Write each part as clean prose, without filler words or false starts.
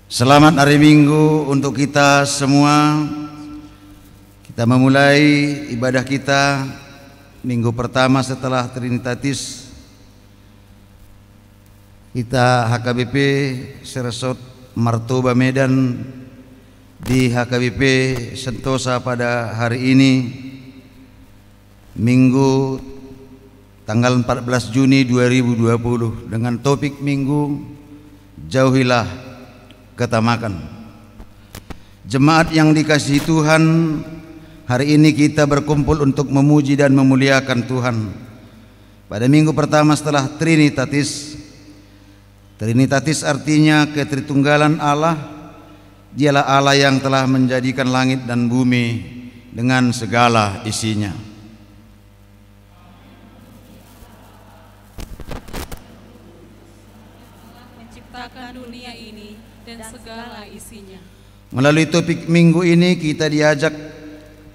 Selamat hari Minggu untuk kita semua. Kita memulai ibadah kita minggu pertama setelah Trinitatis. Kita HKBP Seresot Martoba Medan di HKBP Sentosa pada hari ini, Minggu tanggal 14 Juni 2020, dengan topik minggu Jauhilah Ketamakan. Jemaat yang dikasihi Tuhan, hari ini kita berkumpul untuk memuji dan memuliakan Tuhan. Pada minggu pertama setelah Trinitatis. Trinitatis artinya ketritunggalan Allah. Dialah Allah yang telah menjadikan langit dan bumi dengan segala isinya. Menciptakan dunia ini dan segala isinya. Melalui topik minggu ini kita diajak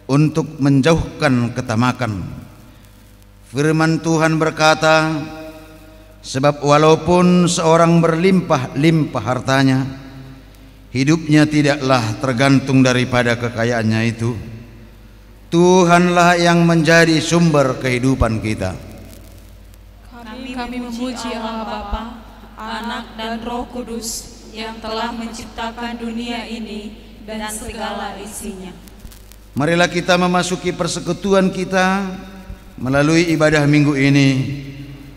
untuk menjauhkan ketamakan. Firman Tuhan berkata, sebab walaupun seorang berlimpah-limpah hartanya, hidupnya tidaklah tergantung daripada kekayaannya itu. Tuhanlah yang menjadi sumber kehidupan kita. Kami memuji Allah Bapa, Anak dan Roh Kudus yang telah menciptakan dunia ini dan segala isinya. Marilah kita memasuki persekutuan kita melalui ibadah minggu ini.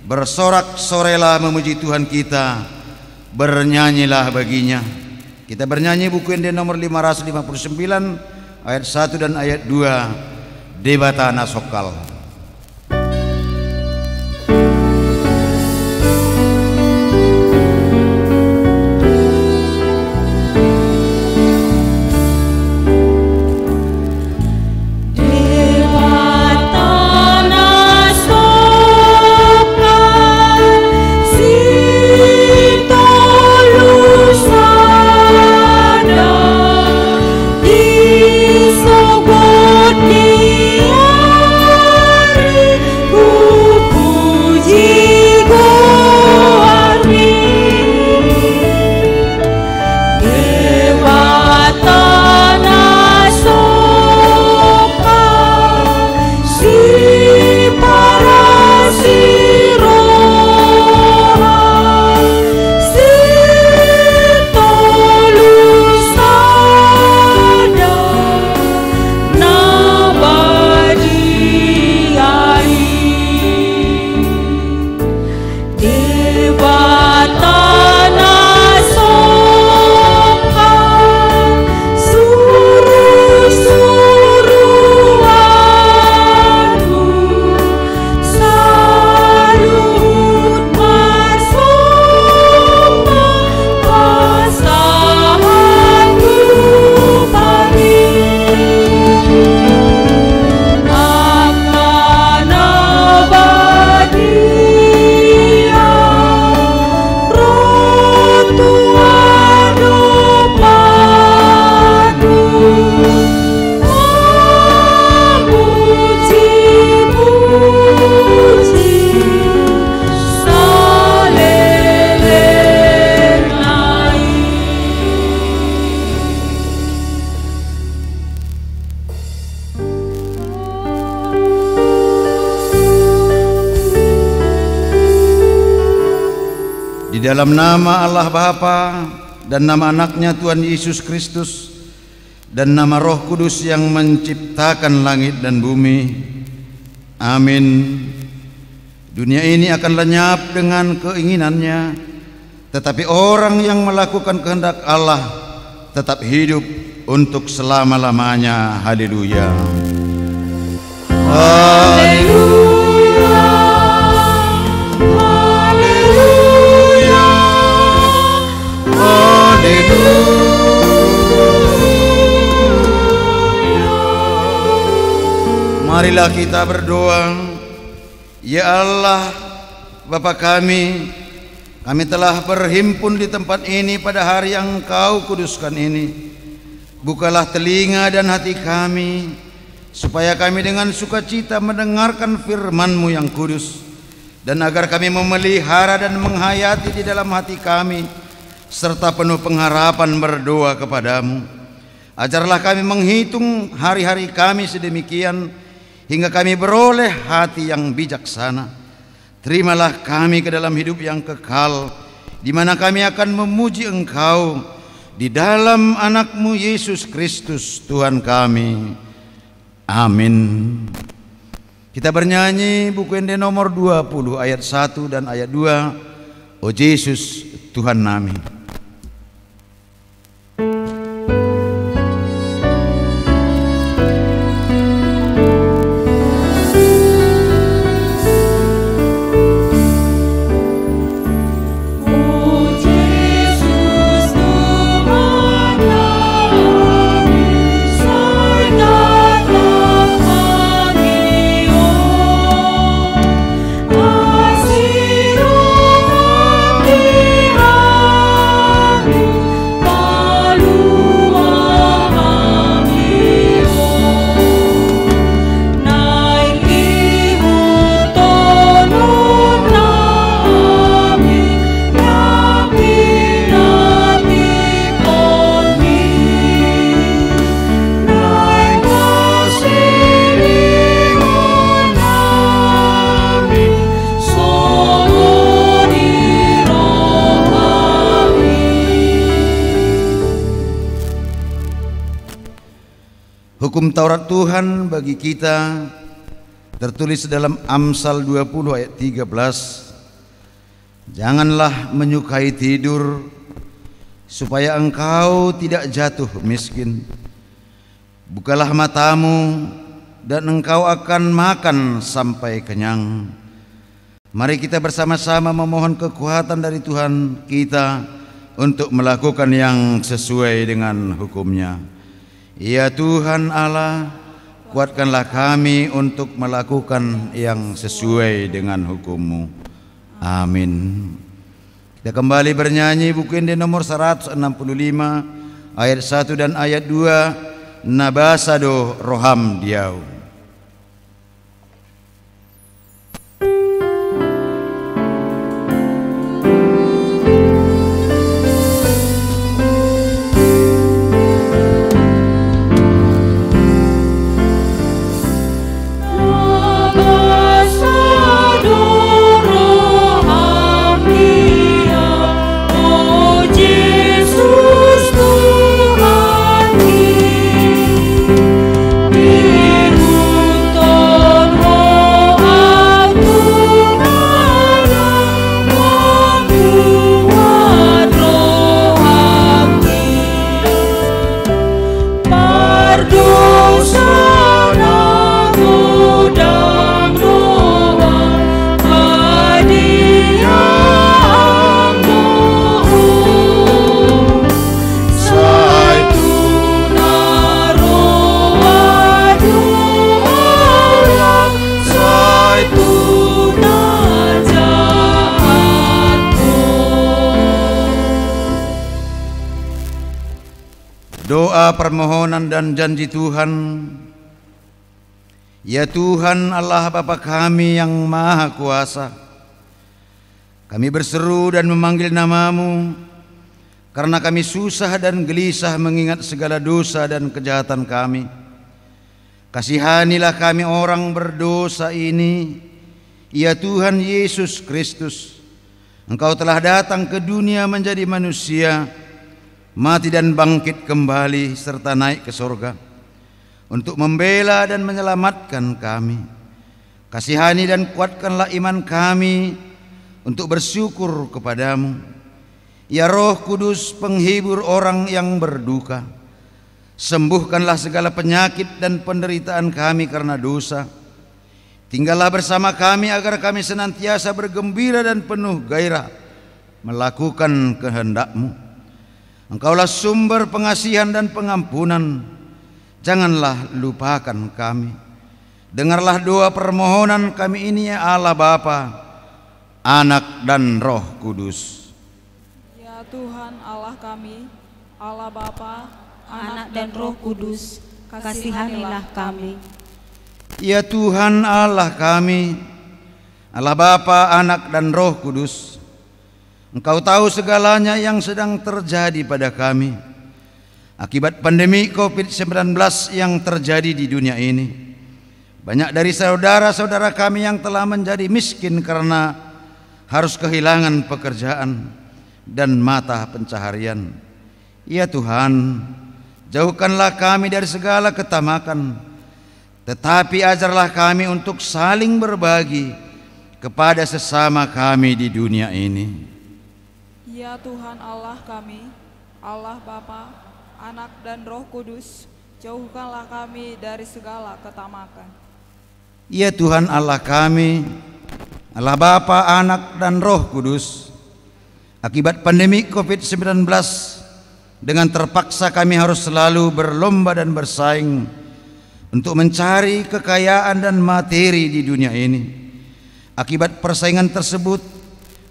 Bersorak-sorailah memuji Tuhan kita, bernyanyilah baginya. Kita bernyanyi buku Inde nomor 559 ayat 1 dan ayat 2, Debatana Sokal. Dalam nama Allah Bapa dan nama anaknya Tuhan Yesus Kristus dan nama Roh Kudus yang menciptakan langit dan bumi. Amin. Dunia ini akan lenyap dengan keinginannya, tetapi orang yang melakukan kehendak Allah tetap hidup untuk selama-lamanya. Haleluya. Haleluya. Marilah kita berdoa. Ya Allah, Bapa kami telah berhimpun di tempat ini pada hari yang Engkau kuduskan ini. Bukalah telinga dan hati kami, supaya kami dengan sukacita mendengarkan firman-Mu yang kudus, dan agar kami memelihara dan menghayati di dalam hati kami serta penuh pengharapan berdoa kepadamu. Ajarlah kami menghitung hari-hari kami sedemikian hingga kami beroleh hati yang bijaksana. Terimalah kami ke dalam hidup yang kekal, di mana kami akan memuji Engkau di dalam Anak-Mu Yesus Kristus Tuhan kami. Amin. Kita bernyanyi buku Ende nomor 20 ayat 1 dan ayat 2. O Yesus Tuhan nami. Hukum Taurat Tuhan bagi kita tertulis dalam Amsal 20 ayat 13. Janganlah menyukai tidur supaya engkau tidak jatuh miskin. Bukalah matamu dan engkau akan makan sampai kenyang. Mari kita bersama-sama memohon kekuatan dari Tuhan kita untuk melakukan yang sesuai dengan hukum-Nya. Ya Tuhan Allah, kuatkanlah kami untuk melakukan yang sesuai dengan hukum-Mu. Amin. Kita kembali bernyanyi buku Ende nomor 165 ayat 1 dan ayat 2. Nabasado roham diau. Doa permohonan dan janji Tuhan. Ya Tuhan Allah Bapa kami yang Maha Kuasa, kami berseru dan memanggil nama-Mu karena kami susah dan gelisah mengingat segala dosa dan kejahatan kami. Kasihanilah kami orang berdosa ini. Ya Tuhan Yesus Kristus, Engkau telah datang ke dunia menjadi manusia, mati dan bangkit kembali serta naik ke surga untuk membela dan menyelamatkan kami. Kasihani dan kuatkanlah iman kami untuk bersyukur kepadamu. Ya Roh Kudus, penghibur orang yang berduka, sembuhkanlah segala penyakit dan penderitaan kami karena dosa. Tinggallah bersama kami agar kami senantiasa bergembira dan penuh gairah melakukan kehendak-Mu. Engkaulah sumber pengasihan dan pengampunan. Janganlah lupakan kami. Dengarlah doa permohonan kami ini ya Allah Bapa, Anak dan Roh Kudus. Ya Tuhan Allah kami, Allah Bapa, Anak dan Roh Kudus, kasihanilah kami. Ya Tuhan Allah kami, Allah Bapa, Anak dan Roh Kudus, Engkau tahu segalanya yang sedang terjadi pada kami akibat pandemi COVID-19 yang terjadi di dunia ini. Banyak dari saudara-saudara kami yang telah menjadi miskin karena harus kehilangan pekerjaan dan mata pencaharian. Ya Tuhan, jauhkanlah kami dari segala ketamakan, tetapi ajarlah kami untuk saling berbagi kepada sesama kami di dunia ini. Ya Tuhan Allah kami, Allah Bapa, Anak dan Roh Kudus, jauhkanlah kami dari segala ketamakan. Ya Tuhan Allah kami, Allah Bapa, Anak dan Roh Kudus, akibat pandemi COVID-19, dengan terpaksa kami harus selalu berlomba dan bersaing untuk mencari kekayaan dan materi di dunia ini. Akibat persaingan tersebut,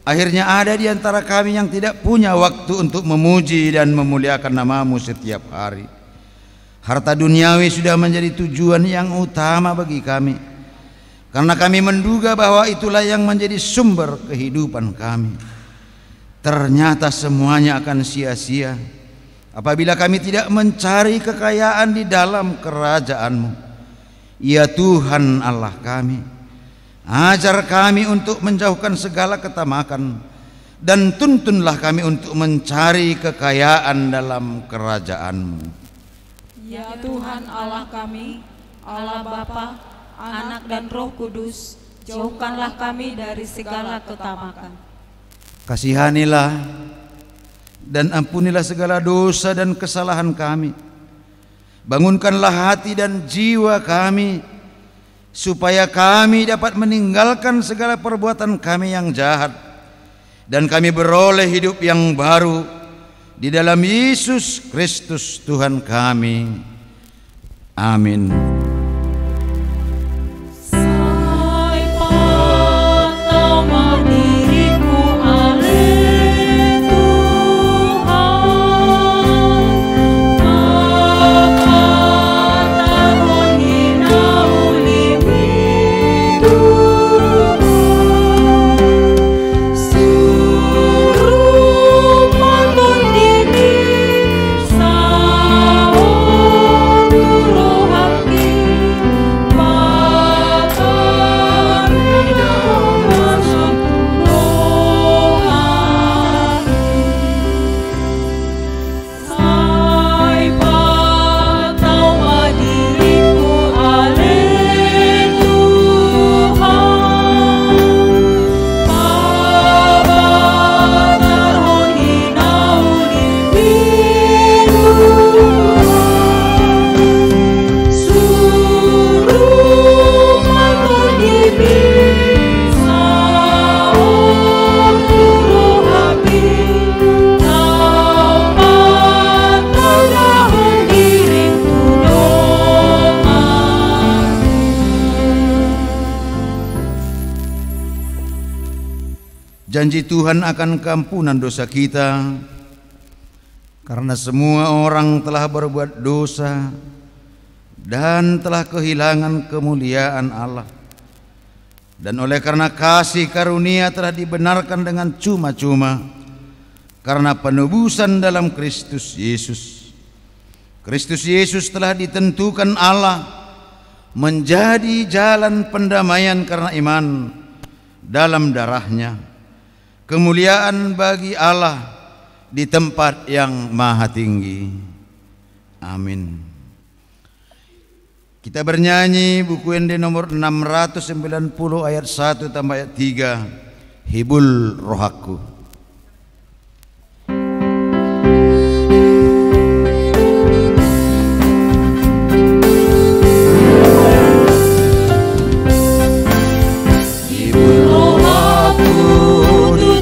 akhirnya ada di antara kami yang tidak punya waktu untuk memuji dan memuliakan nama-Mu setiap hari. Harta duniawi sudah menjadi tujuan yang utama bagi kami, karena kami menduga bahwa itulah yang menjadi sumber kehidupan kami. Ternyata semuanya akan sia-sia apabila kami tidak mencari kekayaan di dalam kerajaan-Mu. Ya Tuhan Allah kami, ajar kami untuk menjauhkan segala ketamakan dan tuntunlah kami untuk mencari kekayaan dalam kerajaan-Mu. Ya Tuhan Allah kami, Allah Bapa, Anak dan Roh Kudus, jauhkanlah kami dari segala ketamakan. Kasihanilah dan ampunilah segala dosa dan kesalahan kami. Bangunkanlah hati dan jiwa kami, supaya kami dapat meninggalkan segala perbuatan kami yang jahat dan kami beroleh hidup yang baru di dalam Yesus Kristus Tuhan kami. Amin. Janji Tuhan akan keampunan dosa kita, karena semua orang telah berbuat dosa dan telah kehilangan kemuliaan Allah, dan oleh karena kasih karunia telah dibenarkan dengan cuma-cuma karena penebusan dalam Kristus Yesus. Kristus Yesus telah ditentukan Allah menjadi jalan pendamaian karena iman dalam darahnya. Kemuliaan bagi Allah di tempat yang maha tinggi. Amin. Kita bernyanyi buku ND nomor 690 ayat 1 tambah ayat 3, Hibul Rohaku.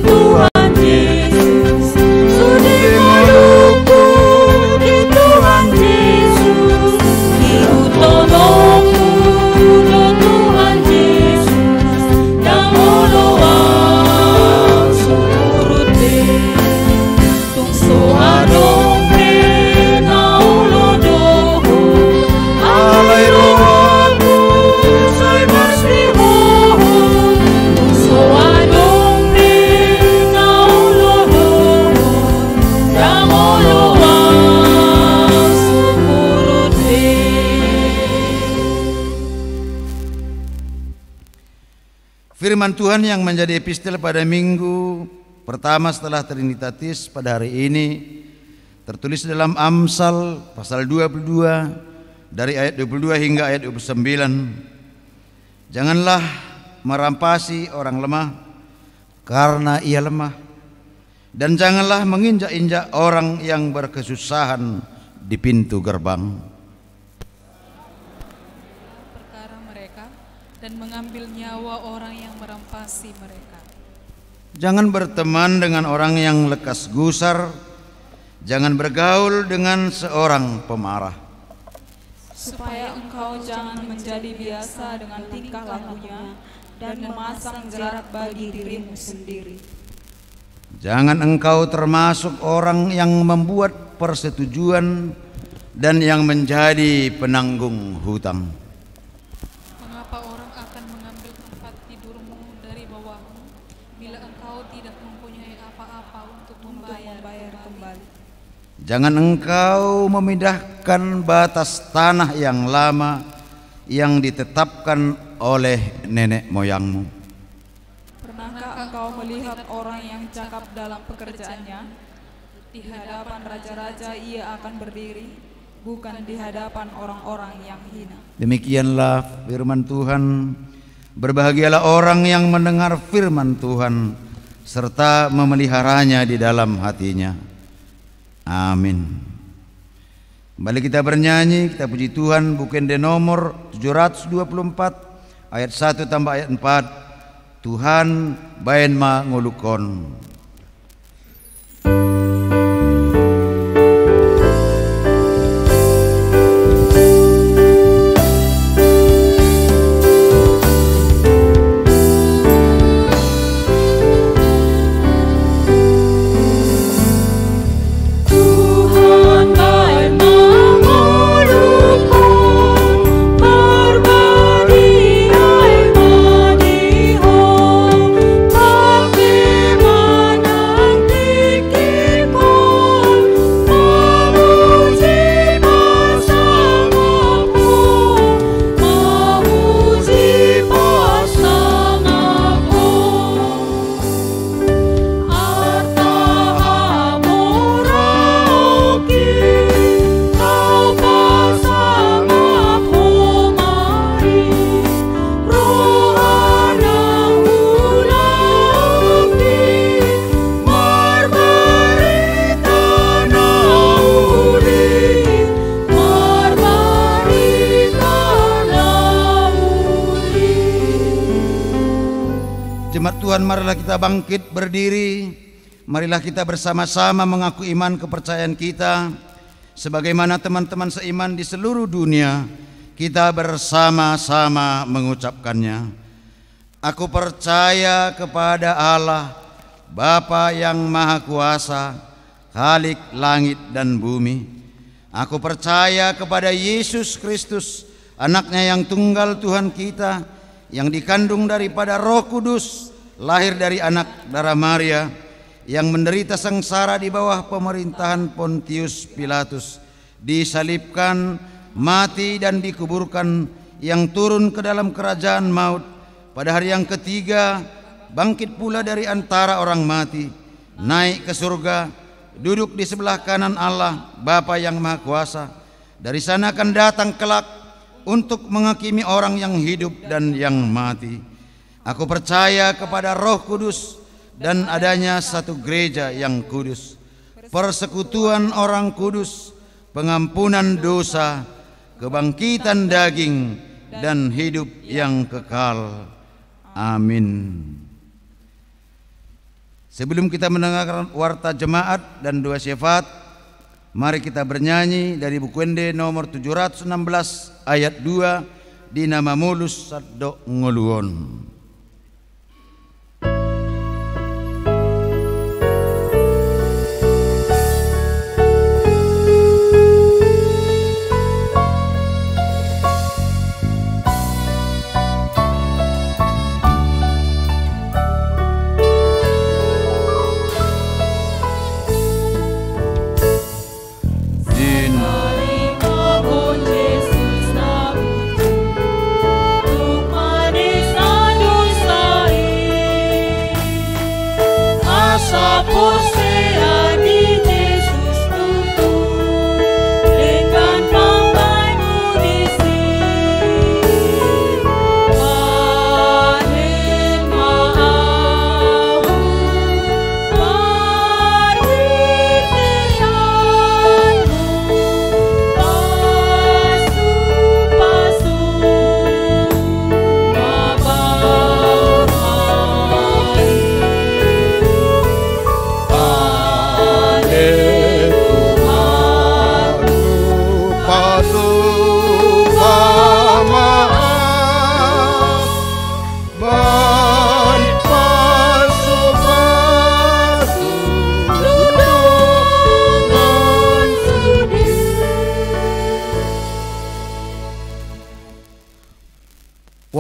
Tuhan Yesus, yang Firman Tuhan yang menjadi epistel pada minggu pertama setelah Trinitatis pada hari ini tertulis dalam Amsal pasal 22 dari ayat 22 hingga ayat 29. Janganlah merampasi orang lemah karena ia lemah, dan janganlah menginjak-injak orang yang berkesusahan di pintu gerbang. Perkara mereka dan mengambil nyawa orang yang merampasi mereka. Jangan berteman dengan orang yang lekas gusar, jangan bergaul dengan seorang pemarah. Supaya engkau jangan menjadi biasa dengan tingkah lakunya dan memasang jarak bagi dirimu sendiri. Jangan engkau termasuk orang yang membuat persetujuan dan yang menjadi penanggung hutang. Mengapa orang akan mengambil tempat tidurmu dari bawahmu bila engkau tidak mempunyai apa-apa untuk membayar kembali? Jangan engkau memindahkan batas tanah yang lama yang ditetapkan oleh nenek moyangmu. Pernahkah engkau melihat orang yang cakap dalam pekerjaannya? Di hadapan raja-raja ia akan berdiri, bukan di hadapan orang-orang yang hina. Demikianlah firman Tuhan. Berbahagialah orang yang mendengar firman Tuhan serta memeliharanya di dalam hatinya. Amin. Kembali kita bernyanyi, kita puji Tuhan, Bukende nomor 724 ayat 1 tambah ayat 4. Tuhan baen ma ngulukon. Tuhan, marilah kita bangkit berdiri. Marilah kita bersama-sama mengaku iman kepercayaan kita. Sebagaimana teman-teman seiman di seluruh dunia, kita bersama-sama mengucapkannya. Aku percaya kepada Allah, Bapa yang Maha Kuasa, Khalik langit dan bumi. Aku percaya kepada Yesus Kristus, anaknya yang tunggal Tuhan kita, yang dikandung daripada Roh Kudus, lahir dari anak darah Maria, yang menderita sengsara di bawah pemerintahan Pontius Pilatus, disalibkan, mati dan dikuburkan, yang turun ke dalam kerajaan maut, pada hari yang ketiga bangkit pula dari antara orang mati, naik ke surga, duduk di sebelah kanan Allah Bapa yang Maha Kuasa. Dari sana akan datang kelak untuk menghakimi orang yang hidup dan yang mati. Aku percaya kepada Roh Kudus dan adanya satu gereja yang kudus, persekutuan orang kudus, pengampunan dosa, kebangkitan daging, dan hidup yang kekal. Amin. Sebelum kita mendengarkan warta jemaat dan doa syafaat, mari kita bernyanyi dari Bukende nomor 716 ayat 2, di nama mulus saddo ngoluon. Sado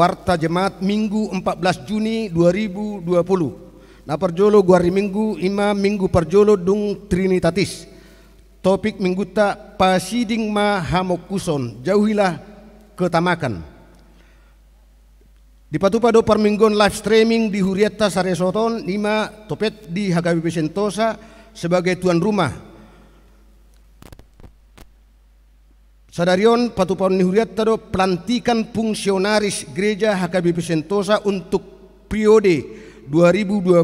Warta Jemaat Minggu 14 Juni 2020. Na perjolo guari minggu ima minggu perjolo dung Trinitatis. Topik minggu ta pasiding ma hamokuson, jauhilah ketamakan. Di patupado permingguan live streaming di Huriata Saresoton lima topet di HKBP Sentosa sebagai tuan rumah. Sadarion patupon ni Huriata do pelantikan fungsionaris gereja HKBP Sentosa untuk periode 2020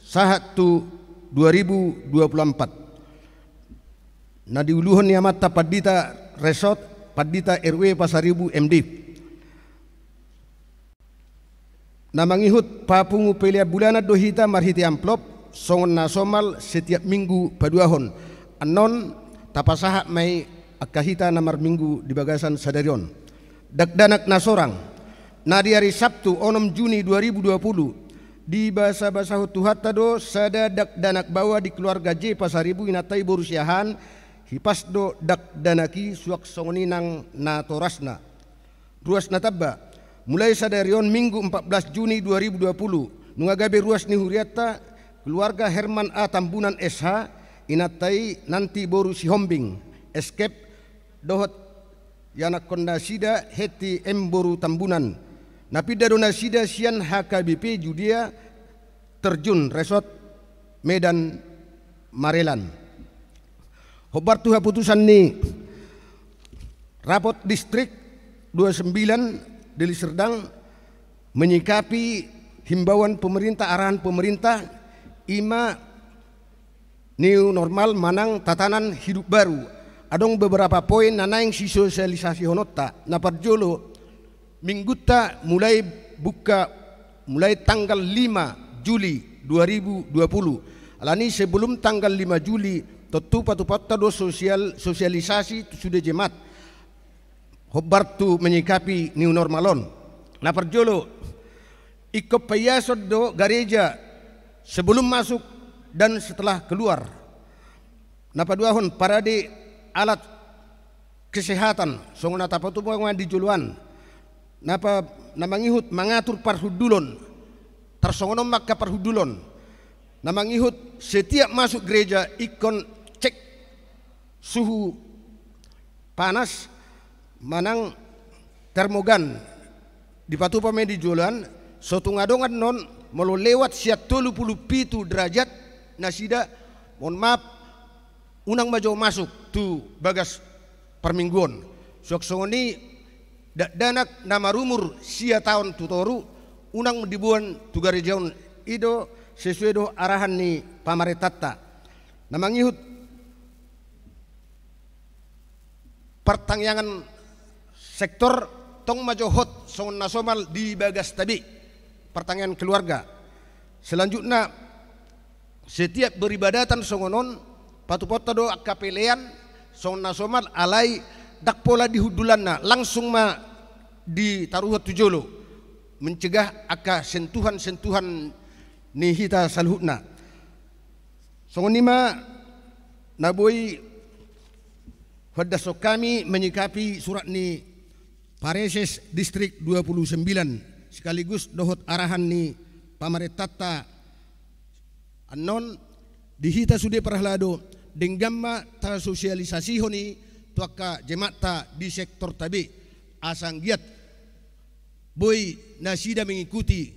sahatu 2024. Na diuluhon ni amata Padita Resort Padita RW Pasaribu MD. Na mangihut papungu pelia bulana dohita marhiti amplop songon nasomal setiap minggu paduahon. Anon tapasaha mai akahita namar minggu di bagasan sadarion. Dakdanak nasorang. Na di hari Sabtu 6 Juni 2020 di basa-basa hutuhata do sada dakdanak bawa di keluarga J Pasaribu inatai borusiahan hipas do dakdanaki suak songoni nang natorasna. Ruas natabba mulai sadarion minggu 14 Juni 2020 nungagabe ruas ni Huriata keluarga Herman A Tambunan SH inatai nanti boru si Hombing escape dohot yanak kondasida heti emboru Tambunan napida donasida sian HKBP Judea terjun resort Medan Marelan. Hobar tuha putusan ni rapot distrik 29 Deli Serdang menyikapi himbauan pemerintah, arahan pemerintah ima new normal manang tatanan hidup baru. Adong beberapa poin nanaing si sosialisasi honota na parjolo mingguta mulai tanggal 5 Juli 2020. Alani sebelum tanggal 5 Juli tentu patu-patu do sosialisasi sudah jemaat hobar tu menyikapi new normalon. Na parjolo ikop payasod do gereja sebelum masuk dan setelah keluar. Na paduahon parade alat kesehatan songon atapa tu bang di juluan napa namangihut mengatur parhudulon tersongonom maka parhudulon namangihut setiap masuk gereja ikon cek suhu panas manang termogan di patupa di juluan sotungadongan non melo lewat siat 37 derajat nasida mohon maaf unang majo masuk tu bagas permingguan sok songoni danak nama rumur sia tahun tutoru unang dibuan tu garejaun ido sesuai do arahan ni pamaretata namangihut pertangyangan sektor tong majo hot songon nasomal di bagas tabi pertangyangan keluarga selanjutnya setiap beribadatan songonon patu-patu do akapelean song nasomal alai dak pola dihudulanna langsung ma ditaruh tujolo mencegah aka sentuhan-sentuhan ni hita salhutna songon nima naboi hadaso kami menyikapi surat ni Pareses distrik 29 sekaligus dohot arahan ni pamaretata anon dihita sudah perhlado dengamma ta sosialisasi honi tuaka jemaata di sektor tabi asang giat boy nasida mengikuti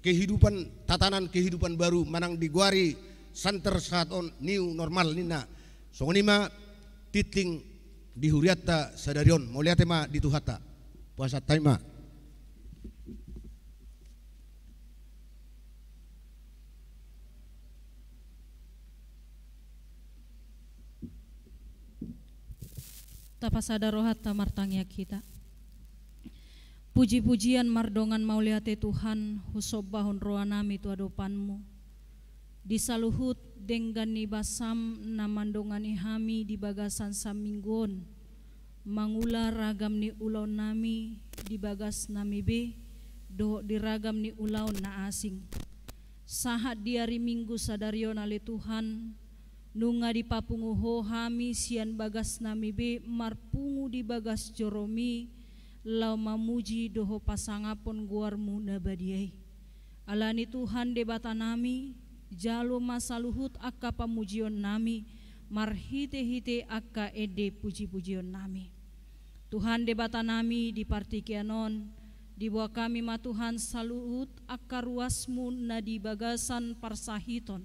kehidupan tatanan kehidupan baru manang diguari santer saat on new normal nina songonima titing di huriata sadarion mau lihat tema di tuhata puasa taima tapasada rohat tamartangya kita. Puji-pujian mardongan mauliate Tuhan husobahon roanami tu adopanmu. Disaluhut denggan ni basam namandongani hami di bagasan saminggon. Mangula ragam ni ulau nami di bagas nami be do diragam ni ulau na asing. Sahat di hari Minggu sadarion ale Tuhan nunga di papunguho hami sian bagas nami be marpungu di bagas joromi lau mamuji doho pasangapon guarmu nabadiai. Alani Tuhan debata nami jalo masaluhut akka pamujion nami marhite-hite akka ede puji-pujion nami. Tuhan debata nami di partikianon di bawah kami ma Tuhan saluhut akka ruasmu na di bagasan parsahiton.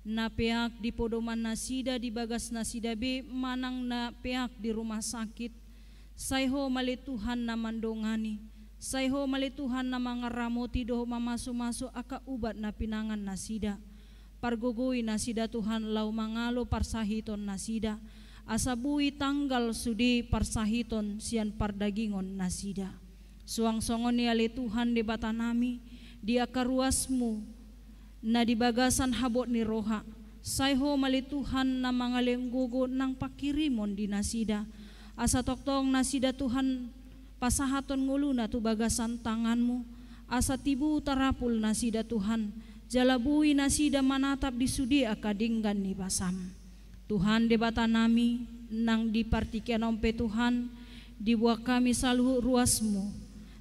Na peak di podoman nasida di bagas nasida be manang na peak di rumah sakit. Saiho mali Tuhan na mandongani, saiho mali Tuhan na mangaramoti doho mamasu-masu aka ubat na pinangan nasida. Pargogoi nasida Tuhan lau mangalo parsahiton nasida, asabui tanggal sudi parsahiton sian pardagingon nasida. Suang songoni ali Tuhan di batanami, di akaruasmu na di bagasan habot ni roha. Saiho mali Tuhan na mangalenggogo nang pakirimon di nasida. Asa toktong nasida Tuhan pasahaton nguluna tu bagasan tanganmu. Asa tibu tarapul nasida Tuhan jalabui nasida manatap di sudi akadinggan ni basam. Tuhan debata nami nang di partikian ompe Tuhan di buah kami saluh ruasmu.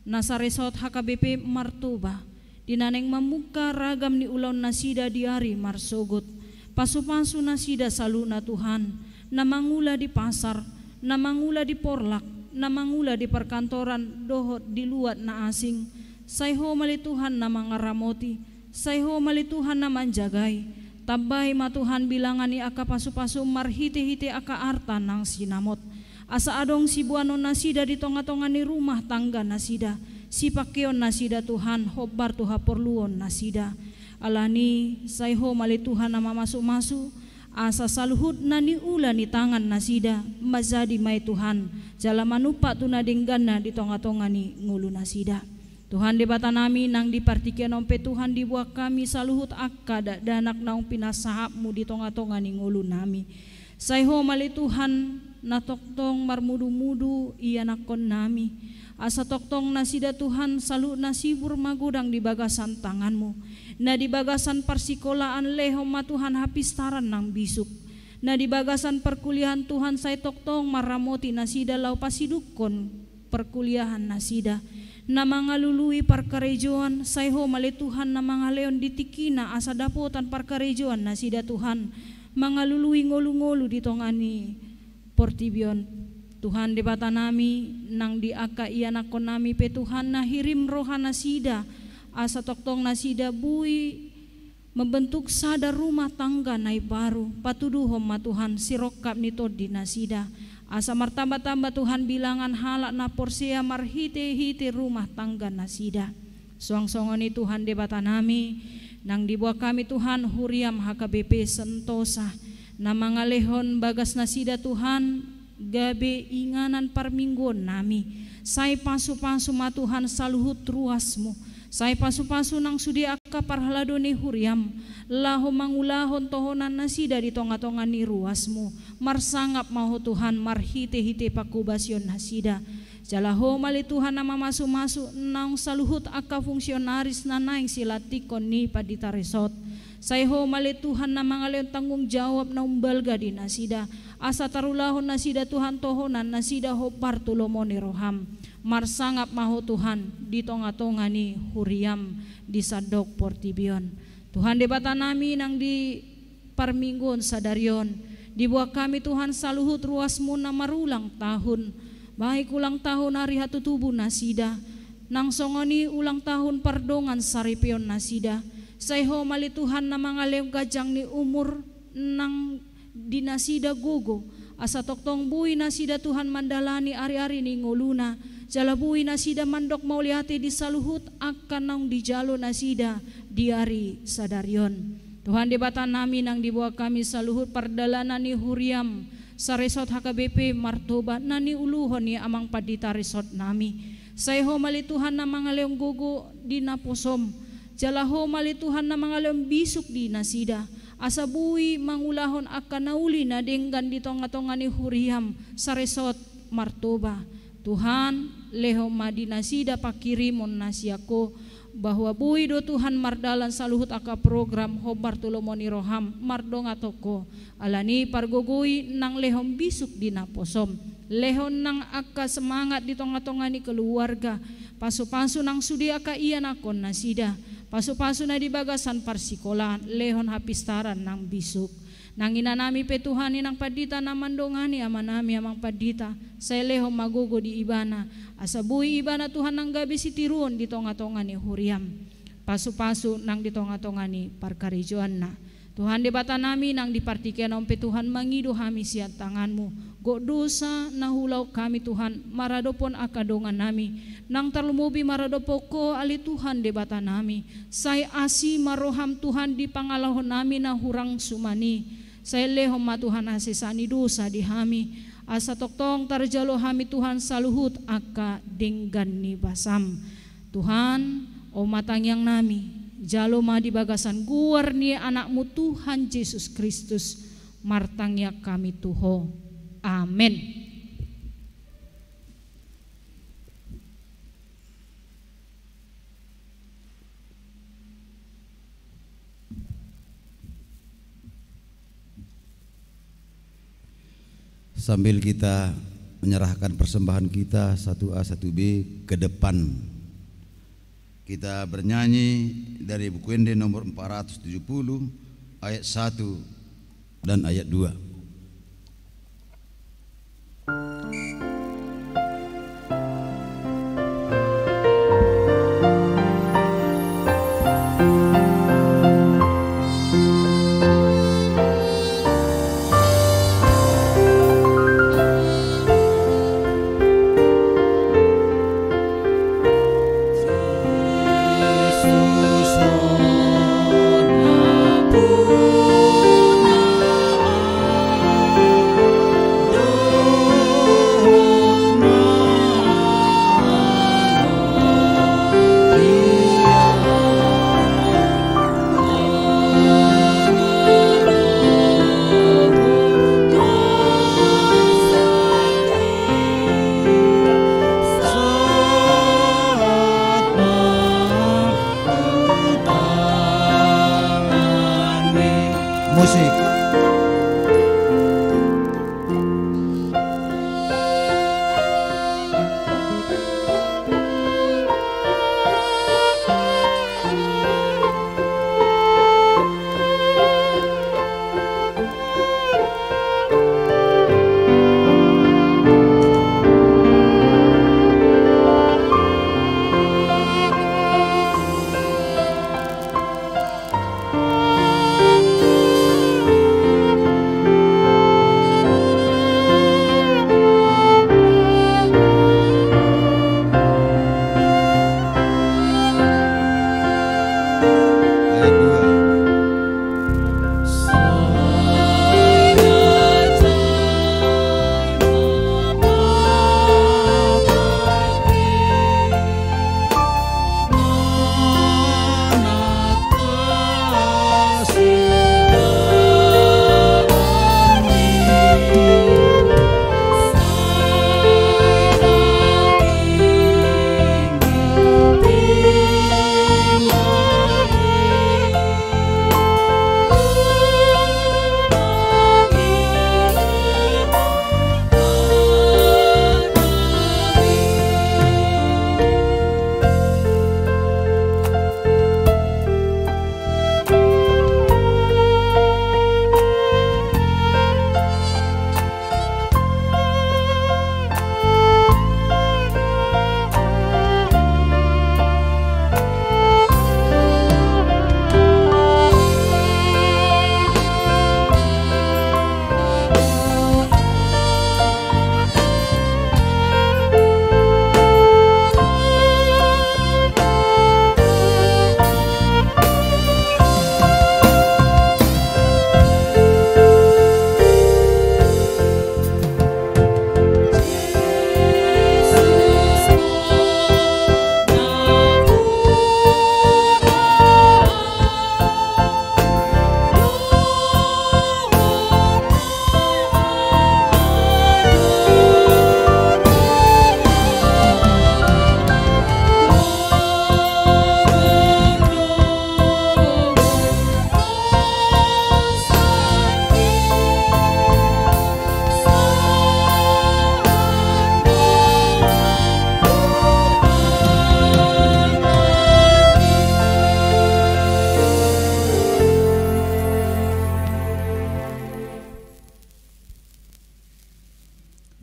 Nasaresot HKBP Martoba dinaneng memuka ragam ni ulau nasida di hari marsogot. Pasu-pasu nasida saluna Tuhan namangula di pasar, namangula di porlak, namangula di perkantoran dohot di luat na asing. Saiho mali Tuhan na mangaramoti, saiho mali Tuhan na manjagai. Tabay ma Tuhan bilangani aka pasu-pasu marhite-hite aka arta nang sinamot. Asa adong si buanon nasida di tonga-tonga ni rumah tangga nasida. Si pakeon nasida Tuhan hobar tuha porluon nasida. Alani saiho mali Tuhan na mamasuk-masuk. Asa saluhut na ni ula ni tangan nasida mazadi may Tuhan jala manupa tu na dinggana di tonga-tonga ni ngulu nasida. Tuhan debata nami nang di partikian ompe Tuhan di buah kami saluhut akka danak naung pinasahapmu di tonga-tonga ni ngulu nami. Saiho mali Tuhan na toktong marmudu-mudu iya nakon nami. Asa toktong nasida Tuhan salu nasibur magudang di bagasan tanganmu. Na di bagasan persikolaan leho ma Tuhan hapistaran nang bisuk. Na di bagasan perkuliahan Tuhan saya toktong maramoti nasida lau pasidukon perkuliahan nasida. Na mangalului parkarejoan sayho mali Tuhan na mangaleon ditikina asa dapotan parkarejoan nasida Tuhan. Mangalului ngolu-ngolu di tongani portibion. Tuhan debata nami nang di aka iya nakon nami pe Tuhan na hirim roha nasida. Asa toktong nasida bui membentuk sadar rumah tangga nai baru patuduhom ma Tuhan sirokap nito di nasida. Asa martamba-tamba Tuhan bilangan halak na porsea marhite-hite rumah tangga nasida. Suang-songoni Tuhan debata nami nang dibuah kami Tuhan huriam HKBP Sentosa na mangalehon bagas nasida Tuhan gabe inganan parminggon nami. Sai pasu-pasu ma Tuhan saluhut ruasmu. Sai pasu-pasu nang sudi akka parhalado ni huriam laho mangulahon tohonan nasida di tonga-tonga ni ruasmu marsangap maho Tuhan marhite-hite pakubasyon nasida jalaho mali Tuhan nama masu-masu nang saluhut akka fungsionaris na naing silatikon ni padita resort. Saiho mali Tuhan na mangaleon tanggung jawab na umbalga di nasida asa tarulahon nasida Tuhan tohonan nasida hopar tulomoni roham marsangap maho Tuhan di tonga-tonga ni huriam di sadok portibion. Tuhan debata nami nang di parminggon sadarion di buah kami Tuhan saluhut ruasmu na marulang tahun baik ulang tahun hari hatutubu nasida nang songoni ulang tahun pardongan saripion nasida Sayho mali Tuhan na mga leong gajang ni umur nang dinasida gugo. Asa toktong buhi na sida Tuhan mandalani ari-ari ni nguluna. Jala buhi na sida mandok mauliati di saluhut akan nang dijalo na sida di ari sadaryon. Tuhan di bata namin ang dibuat kami saluhut pardalanan ni Huriam sa resort HKBP Martoba na ni uluhon ni amang padita resort nami. Sayho mali Tuhan na mga leong gugo di naposom. Jala ho mali Tuhan na mga leong bisuk di nasida. Asa buhi mangulahon akan nauli na denggan dito nga ni Huriam sa resort Martoba. Tuhan leho madinasida pakirimon nasyako bahwa buhi do Tuhan mardalan saluhut aka program hobar tulomoni roham mardong atoko alani pargugui nang lehom bisuk di naposom lehon nang aka semangat di tonga-tonga ni keluarga pasu-pasu nang sudi aka iya nakon nasida pasu-pasu na di bagasan parsikolahan lehon hapistaran nang bisuk nang inanami pe Tuhan inang padita na mandongani amanami amang padita saya lehom magugo di ibana asa buhi ibana Tuhan nang gabi si tirun di tonga-tonga ni Huriam pasu-pasu nang di tonga-tonga ni parkarijuan na Tuhan di bata nami nang dipartikan ompe Tuhan mangido hami siat tanganmu go dosa nahulau kami Tuhan maradopon akadongan nami nang terlumubi maradopoko ali Tuhan di bata nami say asi maroham Tuhan di pangalahon nami na hurang sumani saya lehom ma Tuhan asesani dosa di hami asa toktong tarjalo hami Tuhan saluhut aka denggan ni basam Tuhan o matang yang nami jalo ma di bagasan guar ni anakmu Tuhan Yesus Kristus martangya kami tuho amin. Sambil kita menyerahkan persembahan kita 1A 1B ke depan, kita bernyanyi dari buku Ende nomor 470 ayat 1 dan ayat 2.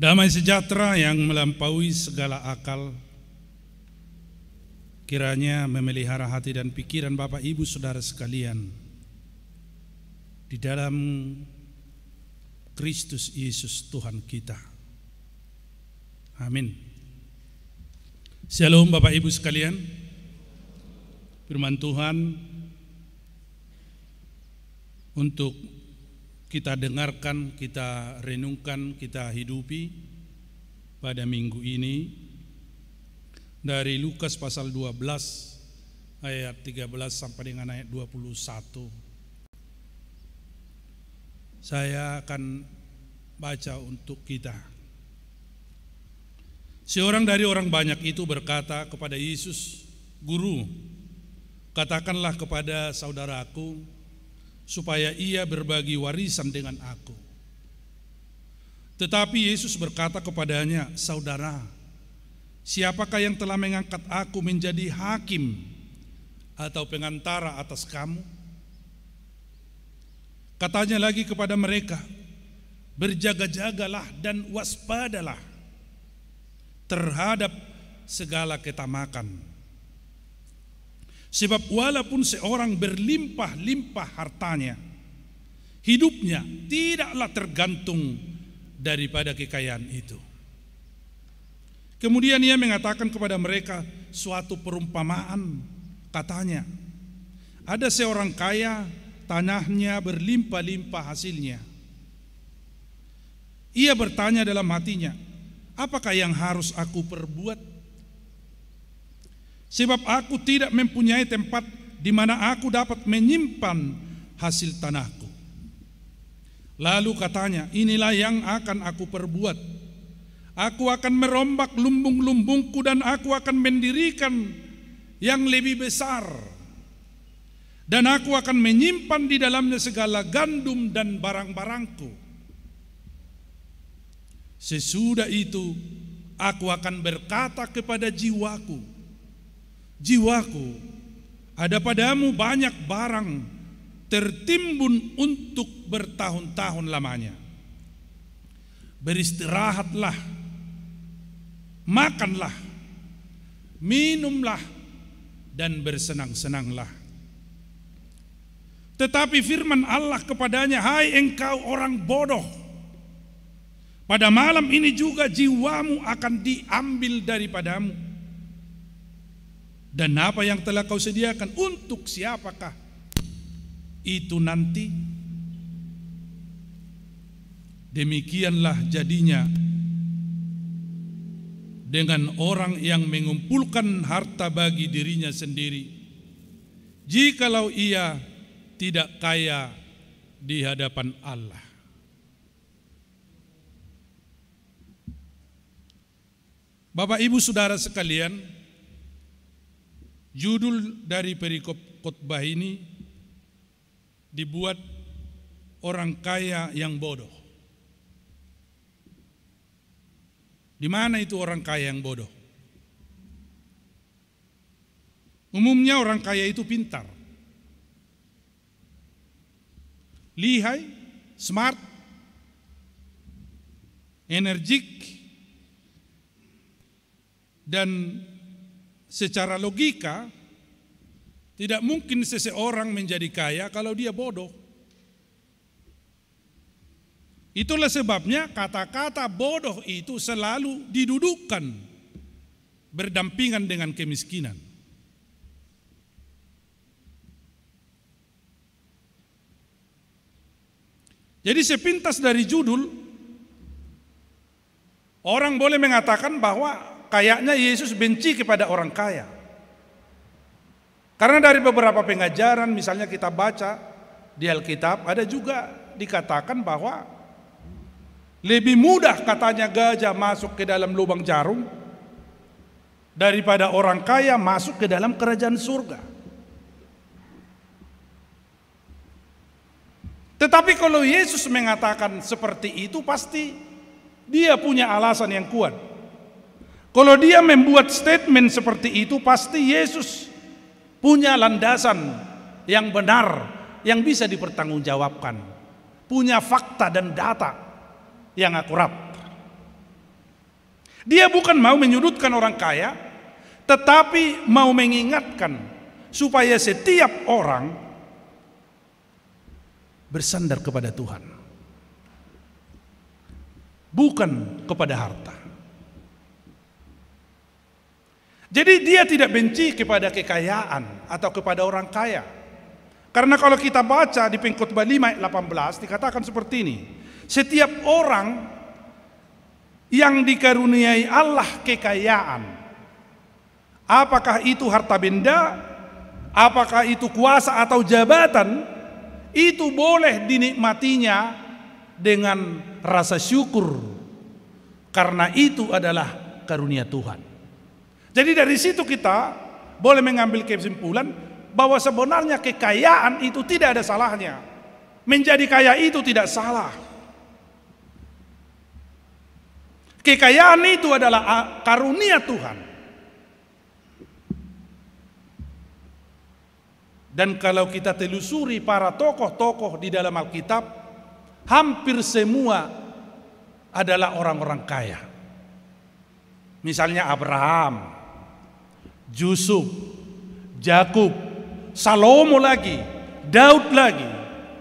Damai sejahtera yang melampaui segala akal kiranya memelihara hati dan pikiran Bapak Ibu Saudara sekalian di dalam Kristus Yesus Tuhan kita. Amin. Shalom Bapak Ibu sekalian. Firman Tuhan untuk kita dengarkan, kita renungkan, kita hidupi pada minggu ini dari Lukas pasal 12 ayat 13 sampai dengan ayat 21. Saya akan baca untuk kita. Seorang dari orang banyak itu berkata kepada Yesus, "Guru, katakanlah kepada saudaraku supaya ia berbagi warisan dengan aku." Tetapi Yesus berkata kepadanya, "Saudara, siapakah yang telah mengangkat aku menjadi hakim atau pengantara atas kamu?" Katanya lagi kepada mereka, "Berjaga-jagalah dan waspadalah terhadap segala ketamakan. Sebab walaupun seorang berlimpah-limpah hartanya, hidupnya tidaklah tergantung daripada kekayaan itu." Kemudian ia mengatakan kepada mereka suatu perumpamaan. Katanya, ada seorang kaya, tanahnya berlimpah-limpah hasilnya. Ia bertanya dalam hatinya, "Apakah yang harus aku perbuat? Sebab aku tidak mempunyai tempat di mana aku dapat menyimpan hasil tanahku." Lalu katanya, "Inilah yang akan aku perbuat. Aku akan merombak lumbung-lumbungku dan aku akan mendirikan yang lebih besar. Dan aku akan menyimpan di dalamnya segala gandum dan barang-barangku. Sesudah itu aku akan berkata kepada jiwaku, jiwaku, ada padamu banyak barang tertimbun untuk bertahun-tahun lamanya. Beristirahatlah, makanlah, minumlah, dan bersenang-senanglah." Tetapi firman Allah kepadanya, "Hai engkau orang bodoh, pada malam ini juga jiwamu akan diambil daripadamu. Dan apa yang telah kau sediakan, untuk siapakah itu nanti?" Demikianlah jadinya dengan orang yang mengumpulkan harta bagi dirinya sendiri, jikalau ia tidak kaya di hadapan Allah. Bapak Ibu Saudara sekalian, judul dari perikop khotbah ini dibuat orang kaya yang bodoh. Di mana itu orang kaya yang bodoh? Umumnya orang kaya itu pintar, lihai, smart, energik, dan secara logika tidak mungkin seseorang menjadi kaya kalau dia bodoh. Itulah sebabnya kata-kata bodoh itu selalu didudukkan berdampingan dengan kemiskinan. Jadi sepintas dari judul, orang boleh mengatakan bahwa kayaknya Yesus benci kepada orang kaya. Karena dari beberapa pengajaran, misalnya kita baca di Alkitab, ada juga dikatakan bahwa lebih mudah katanya gajah masuk ke dalam lubang jarum daripada orang kaya masuk ke dalam kerajaan surga. Tetapi kalau Yesus mengatakan seperti itu, pasti dia punya alasan yang kuat. Kalau dia membuat statement seperti itu, pasti Yesus punya landasan yang benar, yang bisa dipertanggungjawabkan, punya fakta dan data yang akurat. Dia bukan mau menyudutkan orang kaya, tetapi mau mengingatkan supaya setiap orang bersandar kepada Tuhan, bukan kepada harta. Jadi dia tidak benci kepada kekayaan atau kepada orang kaya. Karena kalau kita baca di Pengkhotbah 5 ayat 18 dikatakan seperti ini. Setiap orang yang dikaruniai Allah kekayaan, apakah itu harta benda, apakah itu kuasa atau jabatan, itu boleh dinikmatinya dengan rasa syukur, karena itu adalah karunia Tuhan. Jadi dari situ kita boleh mengambil kesimpulan bahwa sebenarnya kekayaan itu tidak ada salahnya. Menjadi kaya itu tidak salah. Kekayaan itu adalah karunia Tuhan. Dan kalau kita telusuri para tokoh-tokoh di dalam Alkitab, hampir semua adalah orang-orang kaya. Misalnya Abraham, Yusuf, Yakub, Salomo lagi, Daud lagi.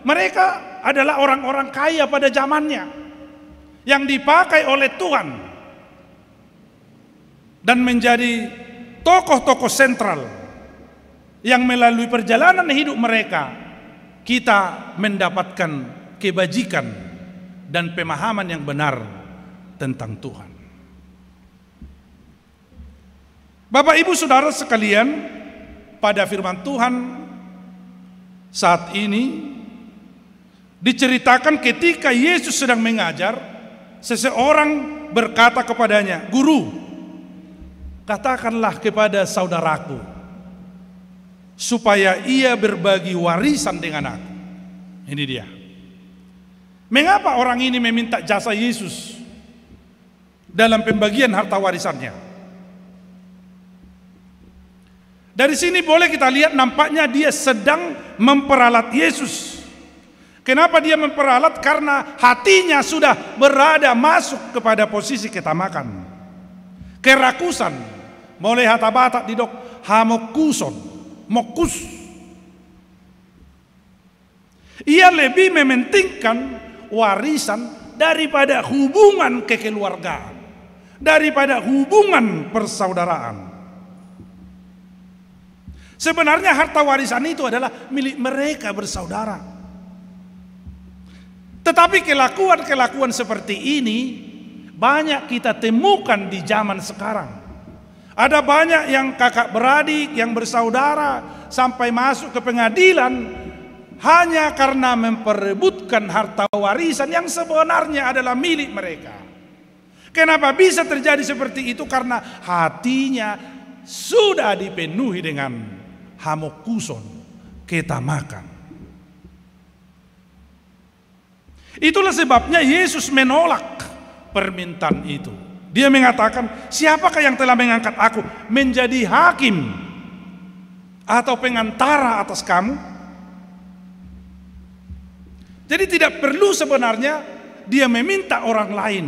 Mereka adalah orang-orang kaya pada zamannya yang dipakai oleh Tuhan dan menjadi tokoh-tokoh sentral yang melalui perjalanan hidup mereka kita mendapatkan kebajikan dan pemahaman yang benar tentang Tuhan. Bapak Ibu Saudara sekalian, pada firman Tuhan saat ini diceritakan ketika Yesus sedang mengajar, seseorang berkata kepadanya, "Guru, katakanlah kepada saudaraku supaya ia berbagi warisan dengan aku." Ini dia. Mengapa orang ini meminta jasa Yesus dalam pembagian harta warisannya? Dari sini boleh kita lihat nampaknya dia sedang memperalat Yesus. Kenapa dia memperalat? Karena hatinya sudah berada masuk kepada posisi ketamakan, kerakusan, mulai hata-bata didok hamokuson, mokus. Ia lebih mementingkan warisan daripada hubungan kekeluargaan, daripada hubungan persaudaraan. Sebenarnya harta warisan itu adalah milik mereka bersaudara. Tetapi kelakuan-kelakuan seperti ini banyak kita temukan di zaman sekarang. Ada banyak yang kakak beradik, yang bersaudara sampai masuk ke pengadilan hanya karena memperebutkan harta warisan yang sebenarnya adalah milik mereka. Kenapa bisa terjadi seperti itu? Karena hatinya sudah dipenuhi dengan hamokuson, ketamakan. Itulah sebabnya Yesus menolak permintaan itu. Dia mengatakan, siapakah yang telah mengangkat aku menjadi hakim atau pengantara atas kamu? Jadi tidak perlu sebenarnya dia meminta orang lain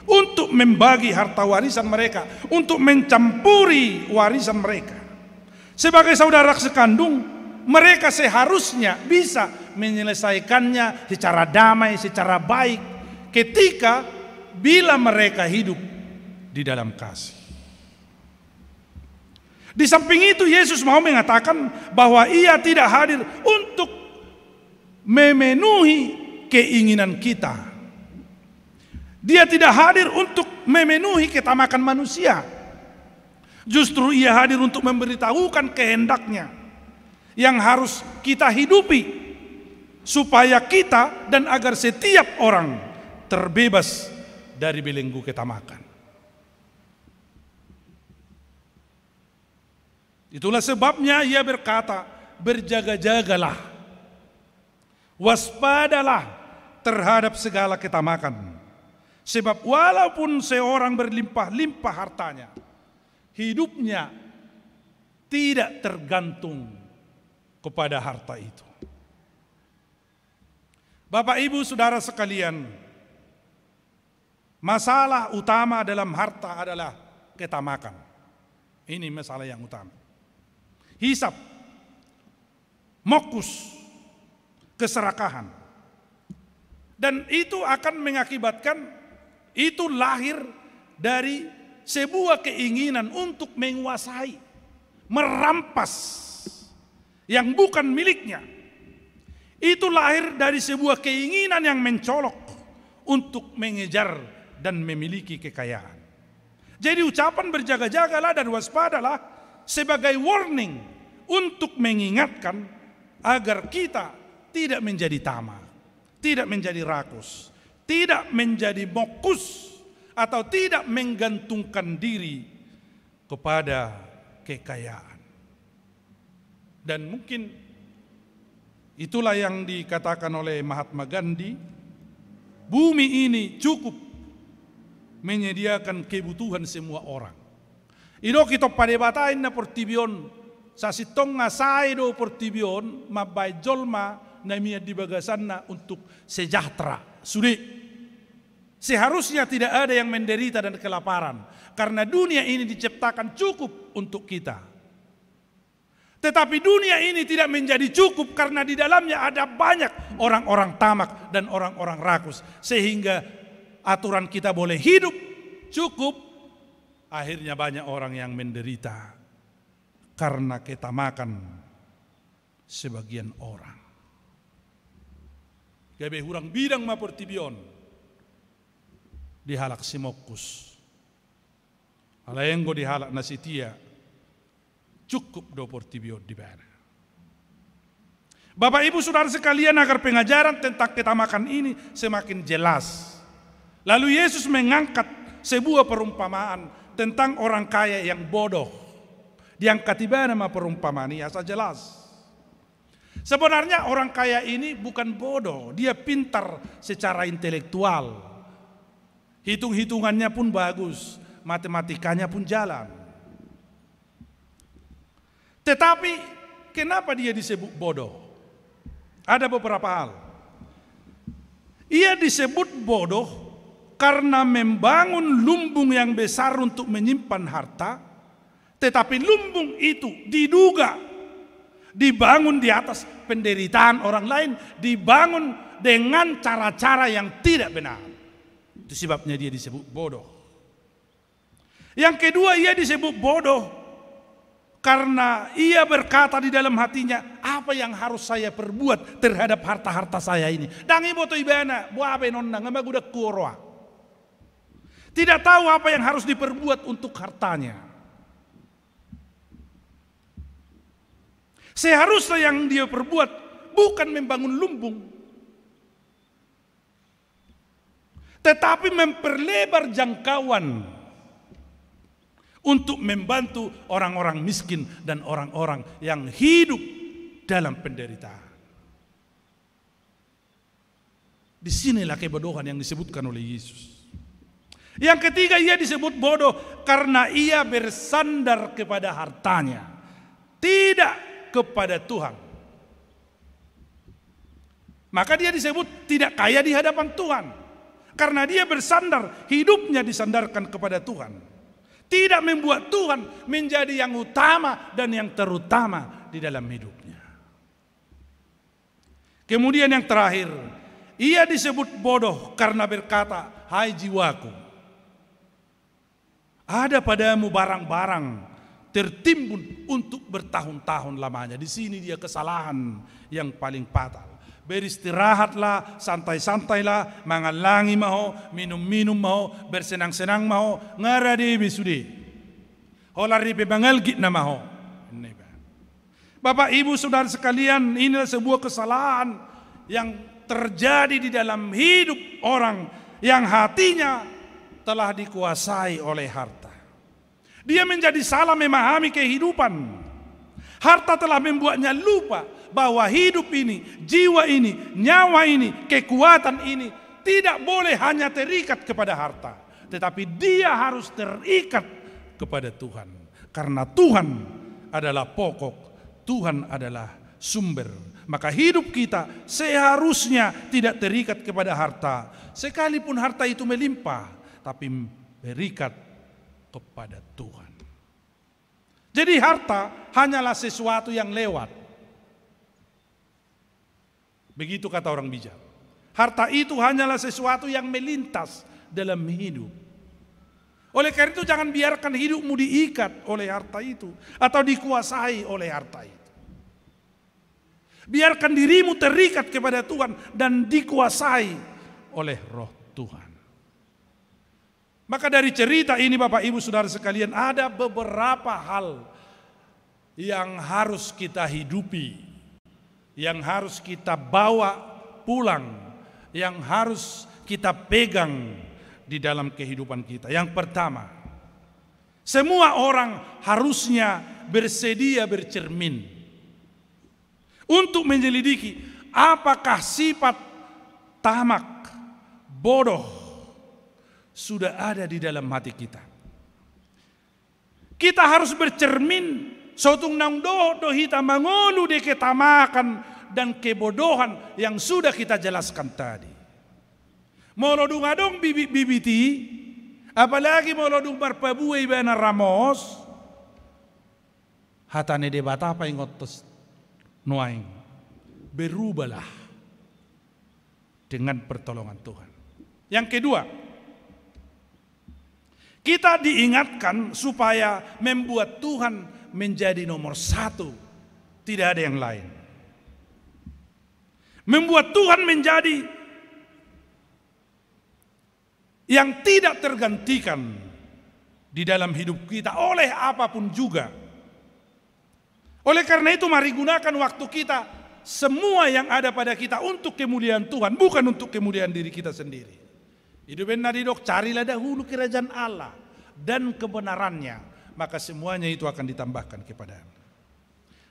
untuk membagi harta warisan mereka, untuk mencampuri warisan mereka. Sebagai saudara sekandung, mereka seharusnya bisa menyelesaikannya secara damai, secara baik ketika bila mereka hidup di dalam kasih. Di samping itu Yesus mau mengatakan bahwa ia tidak hadir untuk memenuhi keinginan kita. Dia tidak hadir untuk memenuhi ketamakan manusia. Justru ia hadir untuk memberitahukan kehendaknya yang harus kita hidupi supaya kita dan agar setiap orang terbebas dari belenggu ketamakan. Itulah sebabnya ia berkata, berjaga-jagalah, waspadalah terhadap segala ketamakan. Sebab walaupun seorang berlimpah-limpah hartanya, hidupnya tidak tergantung kepada harta itu. Bapak Ibu Saudara sekalian, Masalah utama dalam harta adalah ketamakan. Ini masalah yang utama. Hisab, mokus, keserakahan. Dan itu akan mengakibatkan, itu lahir dari sebuah keinginan untuk menguasai, merampas yang bukan miliknya. Itu lahir dari sebuah keinginan yang mencolok untuk mengejar dan memiliki kekayaan. Jadi ucapan berjaga-jagalah dan waspadalah sebagai warning untuk mengingatkan agar kita tidak menjadi tamak, tidak menjadi rakus, tidak menjadi mokus, atau tidak menggantungkan diri kepada kekayaan. Dan mungkin itulah yang dikatakan oleh Mahatma Gandhi, bumi ini cukup menyediakan kebutuhan semua orang. Ino kita padebatain na portibion sa sitong nga saido portibion mabay jolma na miya dibagasan na untuk sejahtera. Sudi. Seharusnya tidak ada yang menderita dan kelaparan karena dunia ini diciptakan cukup untuk kita. Tetapi dunia ini tidak menjadi cukup karena di dalamnya ada banyak orang-orang tamak dan orang-orang rakus sehingga aturan kita boleh hidup cukup, akhirnya banyak orang yang menderita karena ketamakan sebagian orang. Gabe hurang bidang maportibion dihalak si mokus, alayenggo dihalak na si tia, cukup do portibion di bana. Bapak Ibu Saudara sekalian, agar pengajaran tentang ketamakan ini semakin jelas, lalu Yesus mengangkat sebuah perumpamaan tentang orang kaya yang bodoh. Diangkat di nama perumpamaan ini asal jelas. Sebenarnya orang kaya ini bukan bodoh, dia pintar secara intelektual. Hitung-hitungannya pun bagus, matematikanya pun jalan. Tetapi kenapa dia disebut bodoh? Ada beberapa hal. Ia disebut bodoh karena membangun lumbung yang besar untuk menyimpan harta, tetapi lumbung itu diduga dibangun di atas penderitaan orang lain, dibangun dengan cara-cara yang tidak benar. Itu sebabnya dia disebut bodoh. Yang kedua, ia disebut bodoh karena ia berkata di dalam hatinya, apa yang harus saya perbuat terhadap harta-harta saya ini? Dangi boto ibana, buabe nonna, ngamaguda kuroa. Tidak tahu apa yang harus diperbuat untuk hartanya. Seharusnya yang dia perbuat bukan membangun lumbung, tetapi memperlebar jangkauan untuk membantu orang-orang miskin dan orang-orang yang hidup dalam penderitaan. Disinilah kebodohan yang disebutkan oleh Yesus. Yang ketiga, ia disebut bodoh karena ia bersandar kepada hartanya, tidak kepada Tuhan. Maka dia disebut tidak kaya di hadapan Tuhan karena dia bersandar, hidupnya disandarkan kepada Tuhan, tidak membuat Tuhan menjadi yang utama dan yang terutama di dalam hidupnya. Kemudian yang terakhir, ia disebut bodoh karena berkata, hai jiwaku, ada padamu barang-barang tertimbun untuk bertahun-tahun lamanya. Di sini dia kesalahan yang paling fatal. Beristirahatlah, santai-santailah, mangalangi maho, minum-minum maho, bersenang-senang maho, ngaradi bisudi. Holari pebangalgit na maho. Bapak Ibu Saudara sekalian, inilah sebuah kesalahan yang terjadi di dalam hidup orang yang hatinya telah dikuasai oleh harta. Dia menjadi salah memahami kehidupan. Harta telah membuatnya lupa bahwa hidup ini, jiwa ini, nyawa ini, kekuatan ini tidak boleh hanya terikat kepada harta, tetapi dia harus terikat kepada Tuhan. Karena Tuhan adalah pokok, Tuhan adalah sumber. Maka hidup kita seharusnya tidak terikat kepada harta. Sekalipun harta itu melimpah, tapi berikat kepada Tuhan. Jadi harta hanyalah sesuatu yang lewat. Begitu kata orang bijak. Harta itu hanyalah sesuatu yang melintas dalam hidup. Oleh karena itu jangan biarkan hidupmu diikat oleh harta itu atau dikuasai oleh harta itu. Biarkan dirimu terikat kepada Tuhan dan dikuasai oleh Roh Tuhan. Maka dari cerita ini Bapak Ibu Saudara sekalian, ada beberapa hal yang harus kita hidupi, yang harus kita bawa pulang, yang harus kita pegang di dalam kehidupan kita. Yang pertama, semua orang harusnya bersedia bercermin untuk menyelidiki apakah sifat tamak, bodoh sudah ada di dalam hati kita. Kita harus bercermin sotung nang do hita mangolu de ketamakan dan kebodohan yang sudah kita jelaskan tadi. Molodung adong bibiti, apalagi molodung barpabuai bana ramos, hatane de batapa ingotos nuaing, berubahlah dengan pertolongan Tuhan. Yang kedua, kita diingatkan supaya membuat Tuhan menjadi nomor satu, tidak ada yang lain. Membuat Tuhan menjadi yang tidak tergantikan di dalam hidup kita oleh apapun juga. Oleh karena itu mari gunakan waktu kita, semua yang ada pada kita untuk kemuliaan Tuhan, bukan untuk kemuliaan diri kita sendiri. Hidup nadidok, carilah dahulu kerajaan Allah dan kebenarannya, maka semuanya itu akan ditambahkan kepada Anda.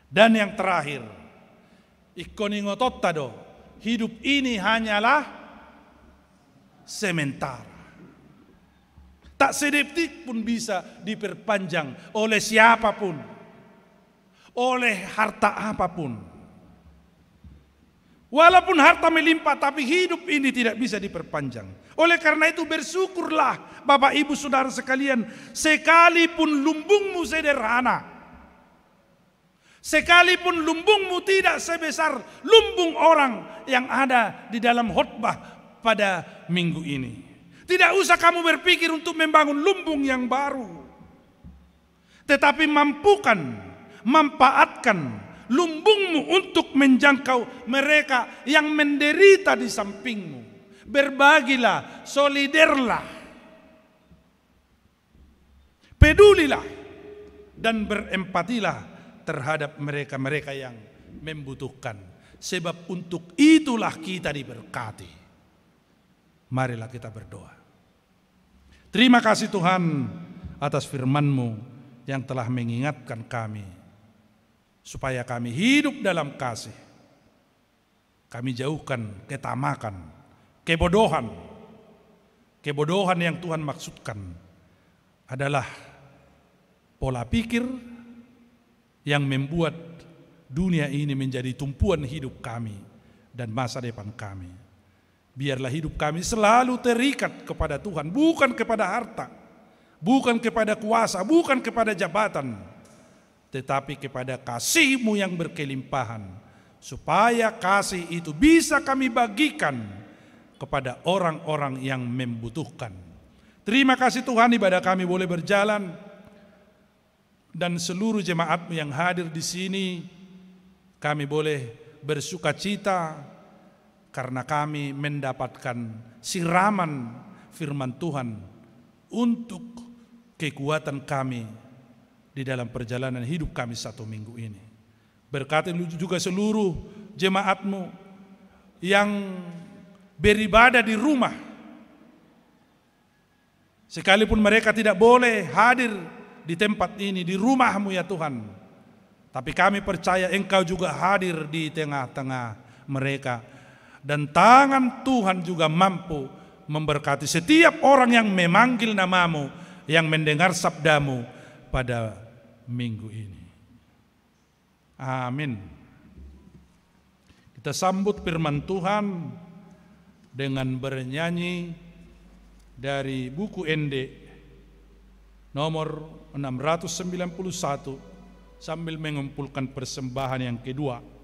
Dan yang terakhir, ikoningotottado, hidup ini hanyalah sementara. Tak sedetik pun bisa diperpanjang oleh siapapun, oleh harta apapun. Walaupun harta melimpah, tapi hidup ini tidak bisa diperpanjang. Oleh karena itu bersyukurlah Bapak Ibu Saudara sekalian, sekalipun lumbungmu sederhana, sekalipun lumbungmu tidak sebesar lumbung orang yang ada di dalam khotbah pada minggu ini. Tidak usah kamu berpikir untuk membangun lumbung yang baru, tetapi manfaatkan lumbungmu untuk menjangkau mereka yang menderita di sampingmu. Berbagilah, soliderlah, pedulilah, dan berempatilah terhadap mereka-mereka yang membutuhkan. Sebab untuk itulah kita diberkati. Marilah kita berdoa. Terima kasih Tuhan atas firman-Mu yang telah mengingatkan kami supaya kami hidup dalam kasih. Kami jauhkan ketamakan, kebodohan. Kebodohan yang Tuhan maksudkan adalah pola pikir yang membuat dunia ini menjadi tumpuan hidup kami dan masa depan kami. Biarlah hidup kami selalu terikat kepada Tuhan, bukan kepada harta, bukan kepada kuasa, bukan kepada jabatan, tetapi kepada kasih-Mu yang berkelimpahan, supaya kasih itu bisa kami bagikan kepada orang-orang yang membutuhkan. Terima kasih Tuhan, ibadah kami boleh berjalan, dan seluruh jemaat-Mu yang hadir di sini, kami boleh bersuka cita karena kami mendapatkan siraman firman Tuhan untuk kekuatan kami di dalam perjalanan hidup kami satu minggu ini. Berkati juga seluruh jemaat-Mu yang beribadah di rumah, sekalipun mereka tidak boleh hadir di tempat ini, di rumah-Mu ya Tuhan, tapi kami percaya Engkau juga hadir di tengah-tengah mereka, dan tangan Tuhan juga mampu memberkati setiap orang yang memanggil nama-Mu, yang mendengar sabda-Mu pada minggu ini. Amin. Kita sambut firman Tuhan dengan bernyanyi dari buku ND nomor 691 sambil mengumpulkan persembahan yang kedua.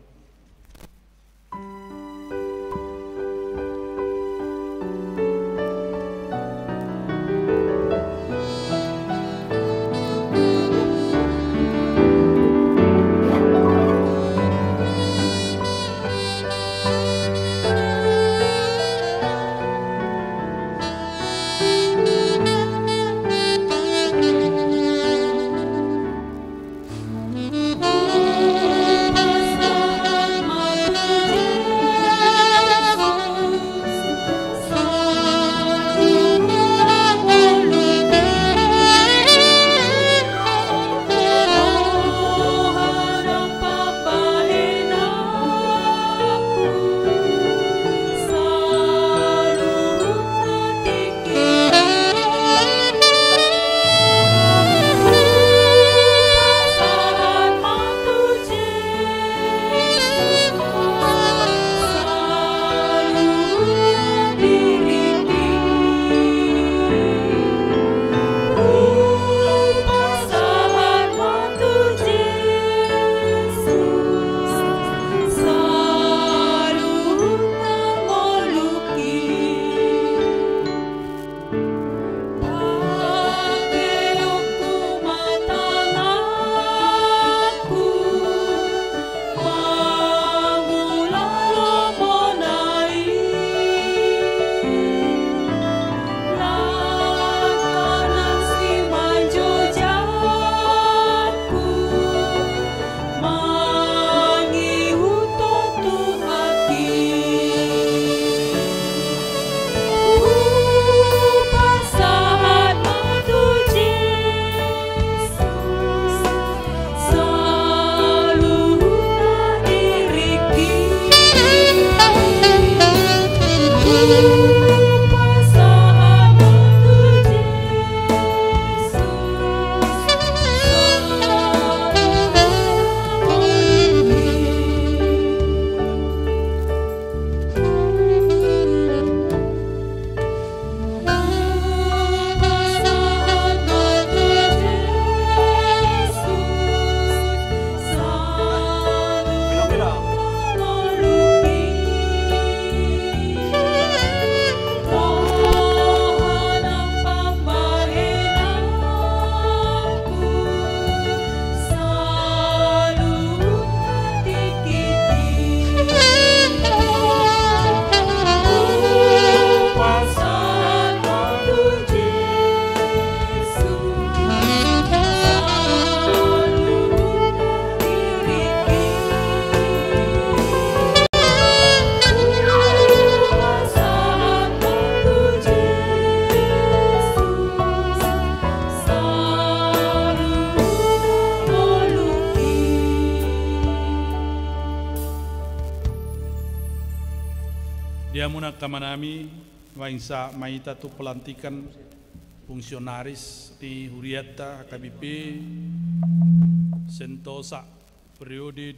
Diamuna kamanami wainsa maita tu pelantikan fungsionaris di Huriata HKBP Sentosa periode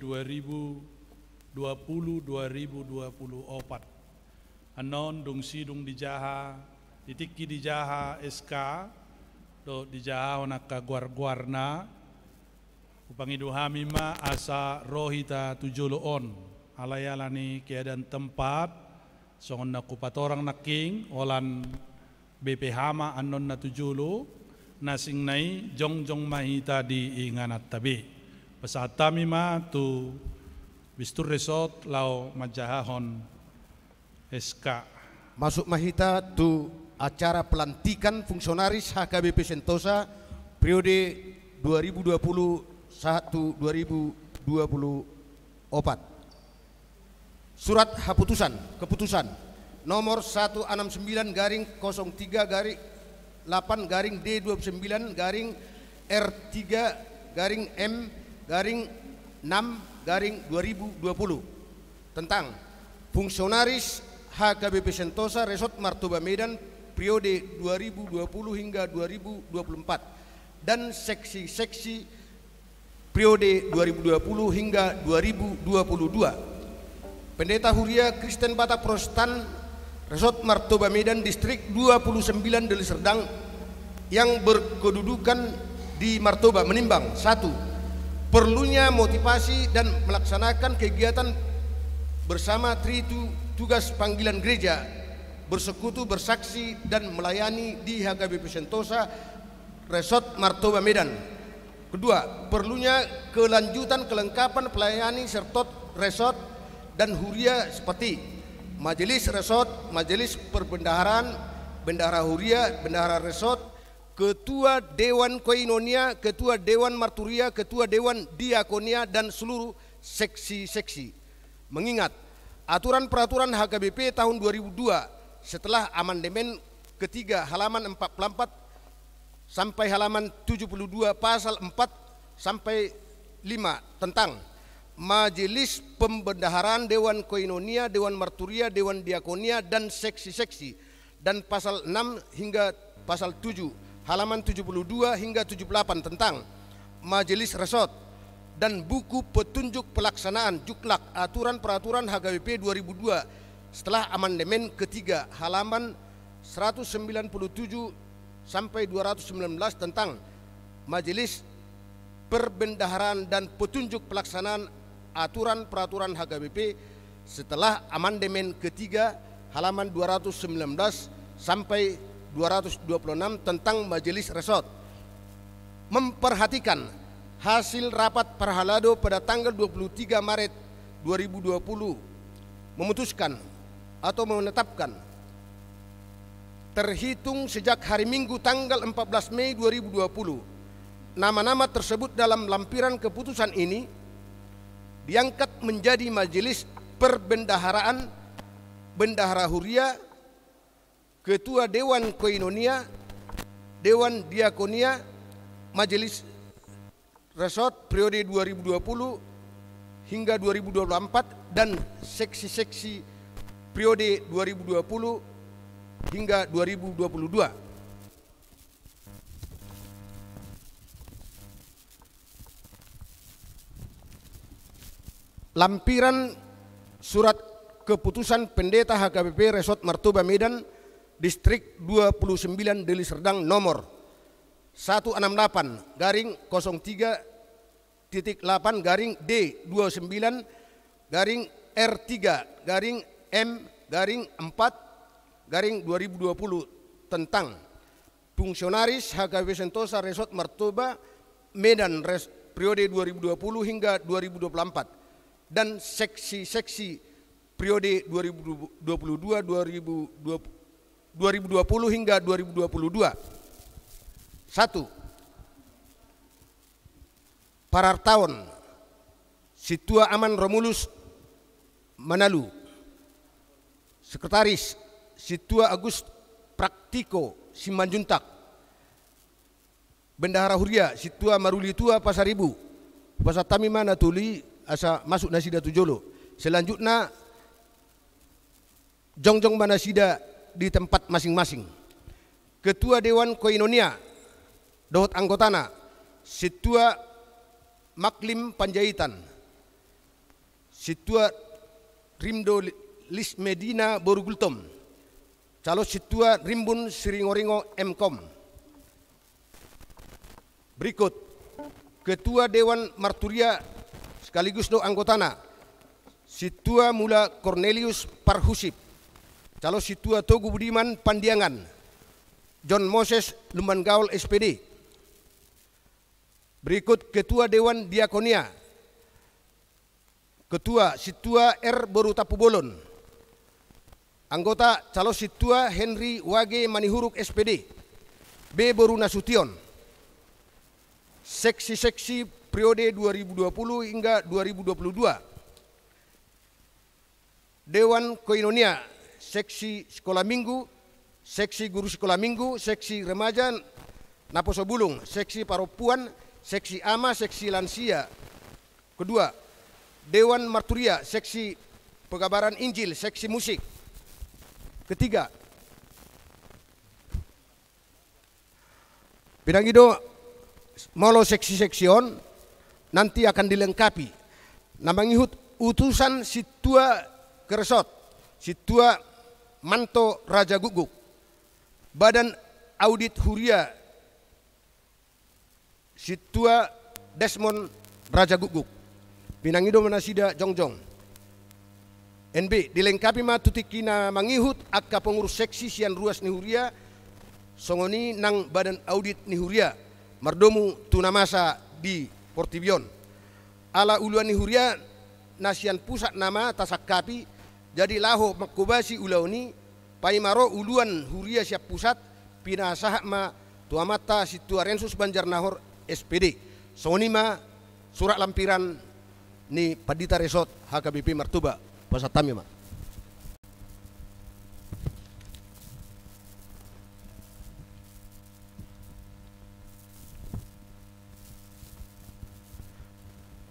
2020-2024. Anon dung sidung di Jaha, ditiki di Jaha SK, do di Jaha onaka guar-guarna, upangidu hamima asa rohita tujuluon, alayalani keadaan tempat, songon na kupatorang naking olan BP Hama anon na tujulu nasing nai jong mahita di inganat tabi pasatami ma tu Bistur Resort lau majahahon SK masuk mahita tu acara pelantikan fungsionaris HKBP Sentosa periode 2021-2024. Surat keputusan nomor 169/D29/R3-M-6/2020 tentang fungsionaris HKBP Sentosa Resort Martoba Medan periode 2020 hingga 2024 dan seksi-seksi periode 2020 hingga 2022. Pendeta Huria Kristen Batak Protestan Resort Martoba Medan Distrik 29 Deli Serdang yang berkedudukan di Martoba menimbang: 1. Perlunya motivasi dan melaksanakan kegiatan bersama tugas panggilan gereja, bersekutu, bersaksi, dan melayani di HKBP Sentosa Resort Martoba Medan. Kedua, perlunya kelanjutan kelengkapan pelayani resort dan huria seperti majelis resort, majelis perbendaharaan, bendahara huria, bendahara resort, ketua Dewan Koinonia, ketua Dewan Marturia, ketua Dewan Diakonia, dan seluruh seksi-seksi. Mengingat aturan peraturan HKBP tahun 2002 setelah amandemen ketiga halaman 44 sampai halaman 72 pasal 4 sampai 5 tentang Majelis Pembendaharaan, Dewan Koinonia, Dewan Marturia, Dewan Diakonia, dan seksi-seksi, dan pasal 6 hingga pasal 7 halaman 72 hingga 78 tentang Majelis Resort, dan buku petunjuk pelaksanaan Juklak aturan peraturan HKBP 2002 setelah amandemen ketiga halaman 197 sampai 219 tentang Majelis Perbendaharaan dan petunjuk pelaksanaan aturan peraturan HKBP setelah amandemen ketiga halaman 219 sampai 226 tentang Majelis Resort. Memperhatikan hasil rapat Parhalado pada tanggal 23 Maret 2020 memutuskan atau menetapkan terhitung sejak hari Minggu tanggal 14 Mei 2020 nama-nama tersebut dalam lampiran keputusan ini diangkat menjadi Majelis Perbendaharaan, Bendahara Huria, Ketua Dewan Koinonia, Dewan Diakonia, Majelis Resort periode 2020 hingga 2024, dan seksi-seksi periode 2020 hingga 2022. Lampiran surat keputusan Pendeta HKBP Resort Martoba Medan Distrik 29 Deli Serdang nomor 168 garing 03.8 garing D29 garing R3 garing M garing 4 garing 2020 tentang fungsionaris HKBP Sentosa Resort Martoba Medan periode 2020 hingga 2024, dan seksi-seksi periode 2020 hingga 2022. 1. Parartaon Situa Aman Romulus Manalu. Sekretaris Situa Agus Praktiko Simanjuntak. Bendahara Huria Situa Marulitua Pasaribu. Pasatami mana tuli asa masuk nasida tujolo. Selanjutnya jongjong manasida di tempat masing-masing. Ketua Dewan Koinonia Dohot anggotana Situa Maklim Panjaitan, Situa Rimdo Lis Medina Borugultom, Calo Situa Rimbun Siringoringo Mkom. Berikut Ketua Dewan Marturia sekaligus do anggotana Situa Mula Cornelius Parhusip, Calo Situa Togu Budiman Pandiangan, John Moses Lumban Gaul SPD. Berikut Ketua Dewan Diakonia, Ketua Situa R Boru Tapubolon, anggota Calo Situa Henry Wage Manihuruk SPD, B Boru Nasution. Seksi-seksi periode 2020 hingga 2022. Dewan Koinonia, seksi sekolah minggu, seksi guru sekolah minggu, seksi remaja Naposo Bulung, seksi paropuan, seksi ama, seksi lansia. Kedua, Dewan Marturia, seksi pengabaran Injil, seksi musik. Ketiga, Pinangido molo seksi-seksion nanti akan dilengkapi. Namangihut utusan Situa Keresot, Situa Manto Raja Guguk, Badan Audit Huria Situa Desmond Raja Guguk, Pinangido Manasida Jongjong. NB dilengkapi matutikina mangihut akka pengurus seksi sian ruas ni Huria songoni nang Badan Audit ni Huria mardomu tunamasa di Portibion. Ala uluan ni Huria nasian pusat nama tasakapi jadi laho makubasi ulauni paimaro uluan Huria siap pusat pinasah ma tuamata situarensus Banjarnahor SPD songoni ma surat lampiran ni Padita Resort HKBP Martuba pasatami ma.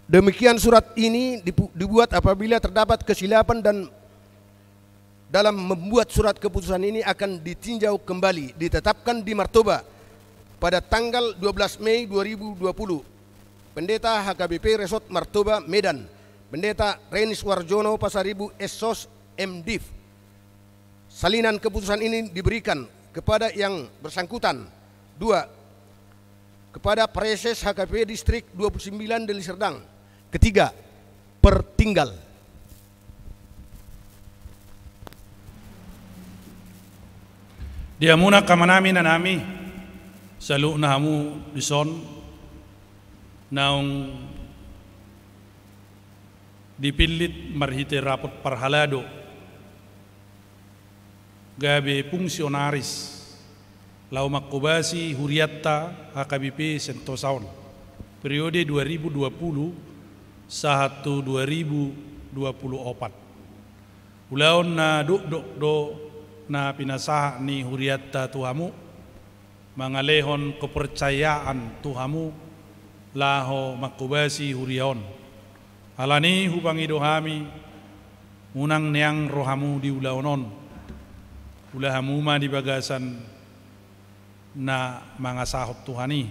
Demikian surat ini dibuat apabila terdapat kesilapan dan dalam membuat surat keputusan ini akan ditinjau kembali, ditetapkan di Martoba pada tanggal 12 Mei 2020. Pendeta HKBP Resort Martoba Medan, Pendeta Renis Warjono Pasaribu Esos MDiv. Salinan keputusan ini diberikan kepada yang bersangkutan. 2. Kepada Preses HKBP Distrik 29 Deli Serdang. Ketiga, pertinggal. Dia muna kamanami na nami salu na hamu dison naung dipilit marhite rapot parhalado gabe fungsionaris lau makubasi Huriatta HKBP Sentosaon periode 2020 sahatu 2024 ulaon na do na pinasaha ni Huriatta tuhamu mangalehon kepercayaan tuhamu laho makubasi Huriaon alani hubangido hami unang neang rohamu di ulaonon ulahamu ma di bagasan na mangasahot tuhani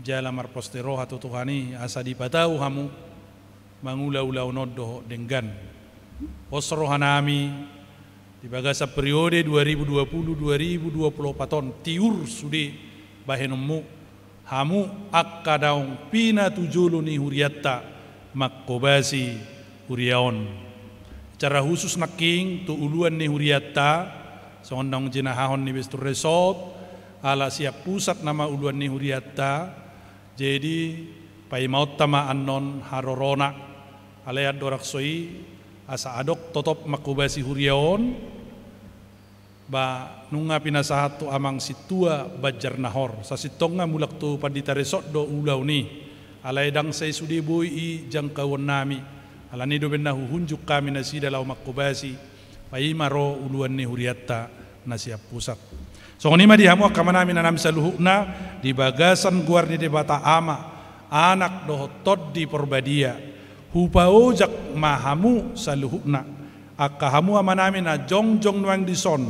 jala marpostero hatu tuhani asa dipatau hamu mangula-ula nodo denggan osrohanami di bagasa periode 2020-2024 tiur sudi bahenemu hamu akka daung pina tujulu ni Huriatta makobasi Huriaon cara khusus naking tu uluan ni Huriatta sondang jinahahon ni Bestur Resort ala siap pusat nama uluan ni Huriatta jadi paimaut tama anon harorona alayat doraksoi asa adok totop makubasi Huriaon ba nunga pinasahat tu amang situa Banjarnahor sasitonga mulak tu Pandita Resort do ulau ni alaydang say sudi bui jangkauan nami alani do benna hunjuk kami nasida lau makubasi paimaro uluan ni Huriatta na siap pusat. So ni ma dihamu kamanami nanam saluhukna di bagasan guarni di bata ama anak dohotod di porbadia hupaojak mahamu saluhukna akahamu amanami na jongjong nuang dison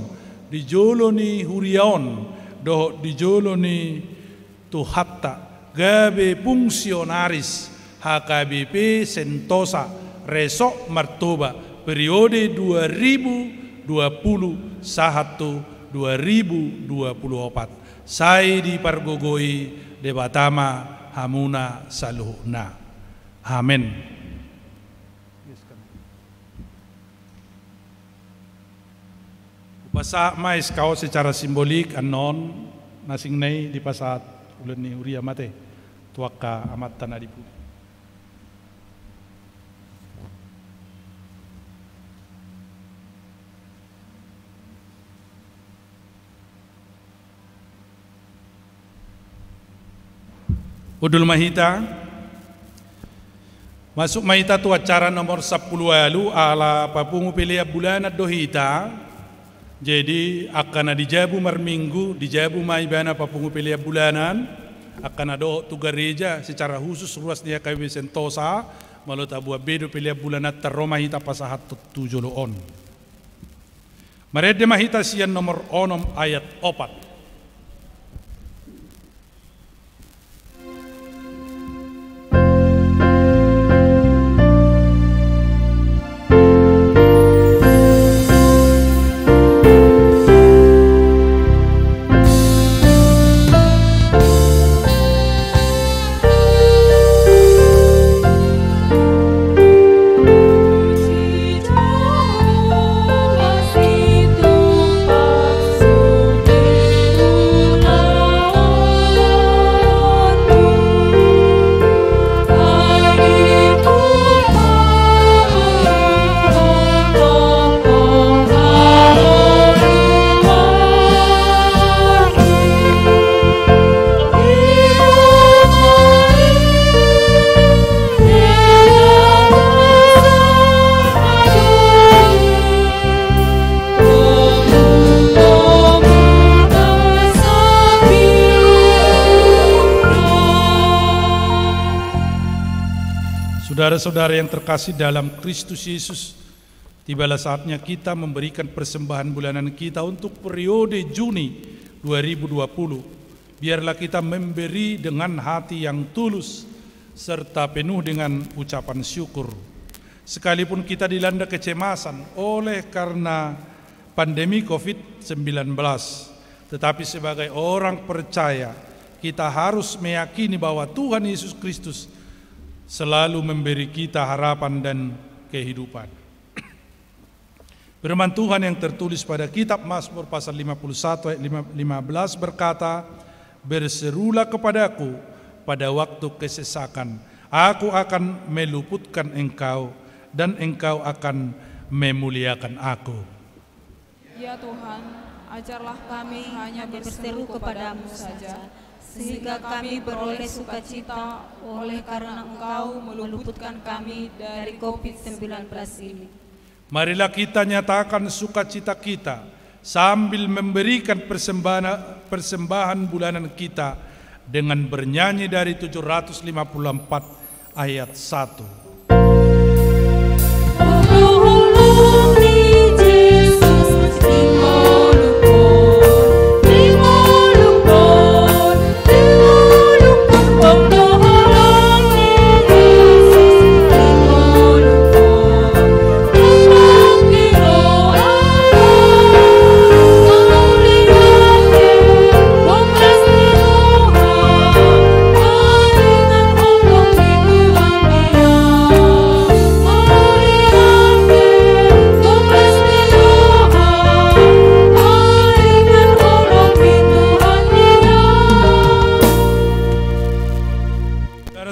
di jolo ni Huriaon doh di jolo ni tuhatta gabe fungsionaris HKBP Sentosa Resort Martoba periode 2020 sahatu 2024 sai di pargogoi debatama hamuna saluhna amen. Upasa mais kau secara simbolik anon nasing nai di pasat ulen ni Huria mate tuaka amat tanadipu Udul mahita masuk mahita tu acara nomor 10 alu ala papungu pilih bulan dohita jadi akan dijabu marminggu dijabu maibana papungu pilih bulanan akan ada tu gereja secara khusus ruas dia KBP Sentosa malu tabu bedo pilih bulanat teromahita pasahat tujoloon marede mahita sian nomor 6 ayat 4 Saudara-saudara yang terkasih dalam Kristus Yesus, tibalah saatnya kita memberikan persembahan bulanan kita untuk periode Juni 2020. Biarlah kita memberi dengan hati yang tulus serta penuh dengan ucapan syukur. Sekalipun kita dilanda kecemasan oleh karena pandemi COVID-19, tetapi sebagai orang percaya kita harus meyakini bahwa Tuhan Yesus Kristus selalu memberi kita harapan dan kehidupan. Firman Tuhan yang tertulis pada kitab Mazmur pasal 51 ayat 15 berkata, "Berserulah kepadaku pada waktu kesesakan, aku akan meluputkan engkau dan engkau akan memuliakan aku." Ya Tuhan, ajarlah kami hanya berseru kepadamu saja, sehingga kami beroleh sukacita oleh karena Engkau meluputkan kami dari COVID-19 ini. Marilah kita nyatakan sukacita kita sambil memberikan persembahan bulanan kita dengan bernyanyi dari 754 ayat 1.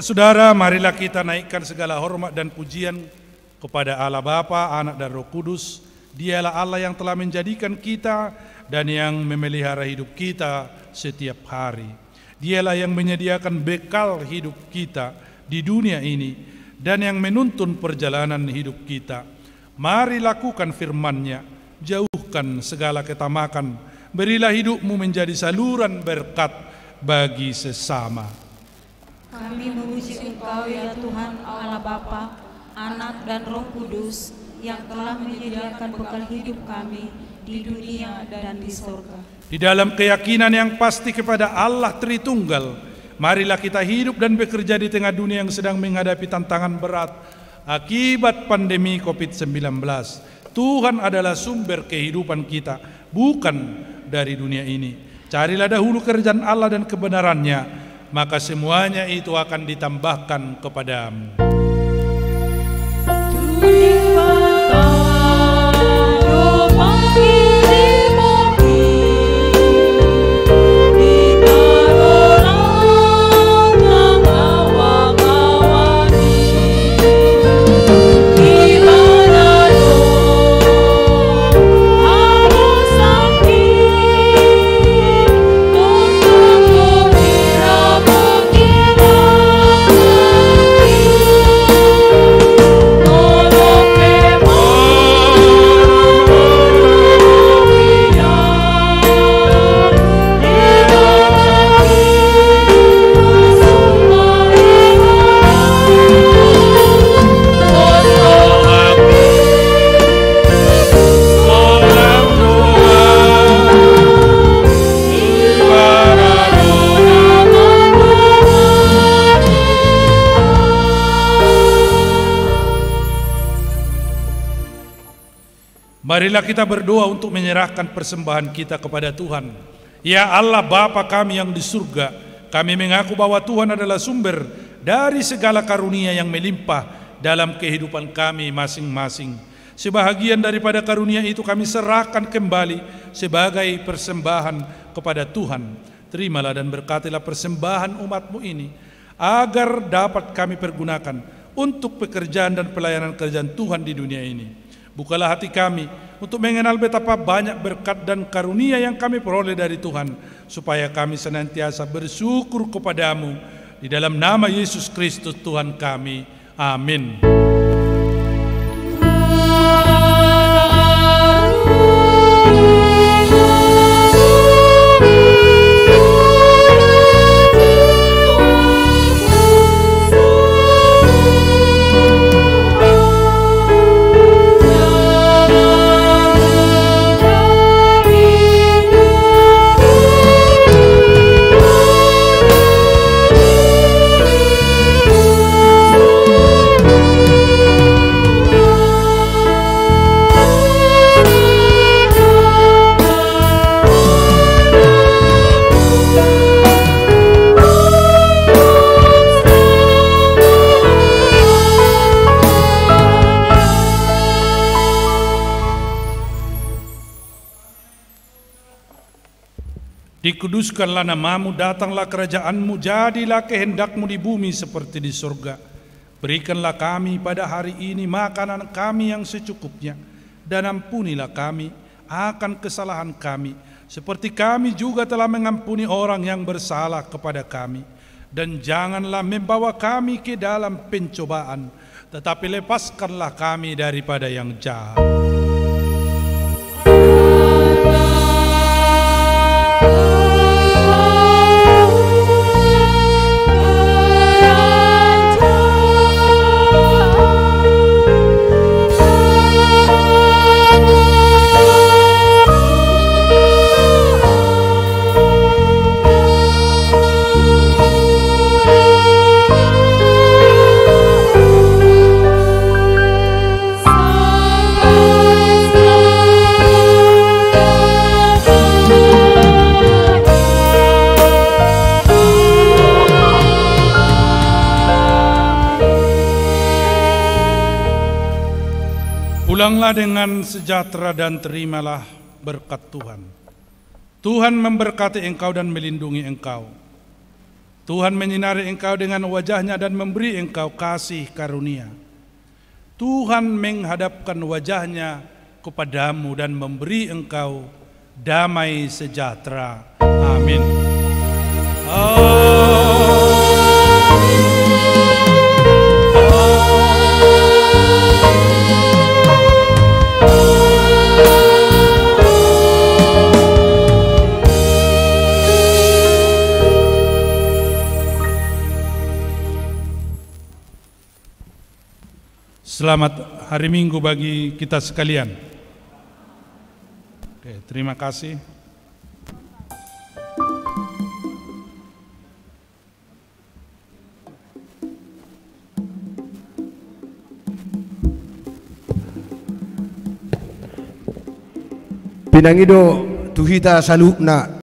Saudara, marilah kita naikkan segala hormat dan pujian kepada Allah Bapa, Anak dan Roh Kudus. Dialah Allah yang telah menjadikan kita dan yang memelihara hidup kita setiap hari. Dialah yang menyediakan bekal hidup kita di dunia ini dan yang menuntun perjalanan hidup kita. Mari lakukan firman-Nya, jauhkan segala ketamakan, berilah hidupmu menjadi saluran berkat bagi sesama. Kami memuji Engkau ya Tuhan Allah Bapa, Anak dan Roh Kudus yang telah menyediakan bekal hidup kami di dunia dan di surga. Di dalam keyakinan yang pasti kepada Allah Tritunggal, marilah kita hidup dan bekerja di tengah dunia yang sedang menghadapi tantangan berat akibat pandemi COVID-19. Tuhan adalah sumber kehidupan kita, bukan dari dunia ini. Carilah dahulu kerajaan Allah dan kebenarannya, maka semuanya itu akan ditambahkan kepadamu. Marilah kita berdoa untuk menyerahkan persembahan kita kepada Tuhan. Ya Allah Bapa kami yang di surga, kami mengaku bahwa Tuhan adalah sumber dari segala karunia yang melimpah dalam kehidupan kami masing-masing. Sebahagian daripada karunia itu kami serahkan kembali sebagai persembahan kepada Tuhan. Terimalah dan berkatilah persembahan umat-Mu ini, agar dapat kami pergunakan untuk pekerjaan dan pelayanan kerajaan Tuhan di dunia ini. Bukalah hati kami untuk mengenal betapa banyak berkat dan karunia yang kami peroleh dari Tuhan, supaya kami senantiasa bersyukur kepadamu. Di dalam nama Yesus Kristus Tuhan kami. Amin. Dikuduskanlah namamu, datanglah kerajaanmu, jadilah kehendakmu di bumi seperti di surga. Berikanlah kami pada hari ini makanan kami yang secukupnya, dan ampunilah kami akan kesalahan kami, seperti kami juga telah mengampuni orang yang bersalah kepada kami. Dan janganlah membawa kami ke dalam pencobaan, tetapi lepaskanlah kami daripada yang jahat. Pulanglah dengan sejahtera dan terimalah berkat Tuhan. Tuhan memberkati engkau dan melindungi engkau. Tuhan menyinari engkau dengan wajahnya dan memberi engkau kasih karunia. Tuhan menghadapkan wajahnya kepadamu dan memberi engkau damai sejahtera. Amin. Selamat hari Minggu bagi kita sekalian. Oke, terima kasih. Pinangido tuhita salukna